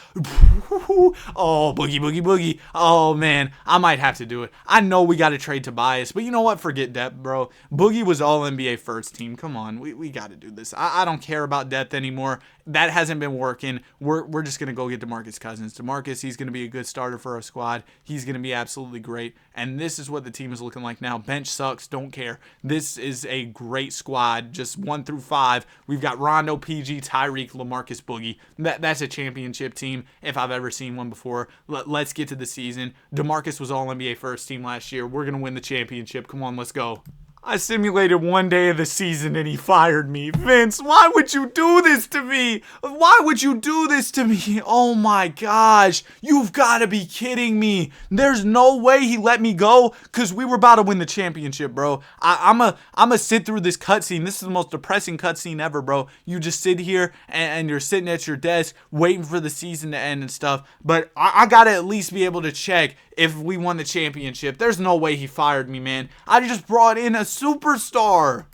Oh, boogie. Oh, man, I might have to do it. I know we got to trade Tobias, but you know what? Forget depth, bro. Boogie was all NBA first team. Come on, we got to do this. I don't care about depth anymore. That hasn't been working. We're just going to go get DeMarcus Cousins. DeMarcus, he's going to be a good starter for our squad. He's going to be absolutely great. And this is what the team is looking like now. Bench sucks. Don't care. This is a great squad. Just 1 through 5. We've got Rondo, PG, Tyreek, LaMarcus, Boogie. That's a championship team if I've ever seen one before. Let's get to the season. DeMarcus was all NBA first team last year. We're going to win the championship. Come on, let's go. I simulated one day of the season and he fired me. Vince, why would you do this to me? Why would you do this to me? Oh my gosh. You've got to be kidding me. There's no way he let me go because we were about to win the championship, bro. I'm a sit through this cutscene. This is the most depressing cutscene ever, bro. You just sit here and you're sitting at your desk waiting for the season to end and stuff. But I got to at least be able to check if we won the championship. There's no way he fired me, man. I just brought in a superstar.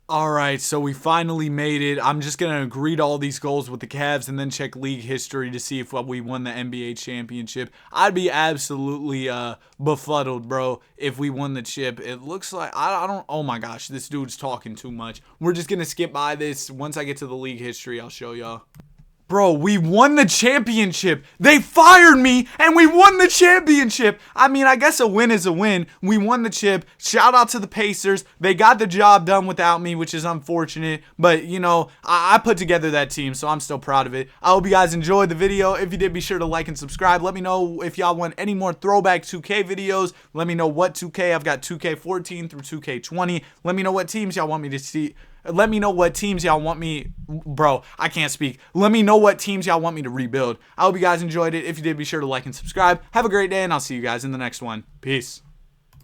Alright, so we finally made it. I'm just going to agree to all these goals with the Cavs and then check league history to see if we won the NBA championship. I'd be absolutely befuddled, bro, if we won the chip. It looks like, I don't, oh my gosh, this dude's talking too much. We're just going to skip by this. Once I get to the league history, I'll show y'all. Bro, we won the championship. They fired me and we won the championship. I mean, I guess a win is a win. We won the chip. Shout out to the Pacers. They got the job done without me, which is unfortunate. But, you know, I put together that team, so I'm still proud of it. I hope you guys enjoyed the video. If you did, be sure to like and subscribe. Let me know if y'all want any more throwback 2K videos. Let me know what 2K. I've got 2K14 through 2K20. Let me know what teams y'all want me to see. Let me know what teams y'all want me, bro, I can't speak. Let me know what teams y'all want me to rebuild. I hope you guys enjoyed it. If you did, be sure to like and subscribe. Have a great day, and I'll see you guys in the next one. Peace.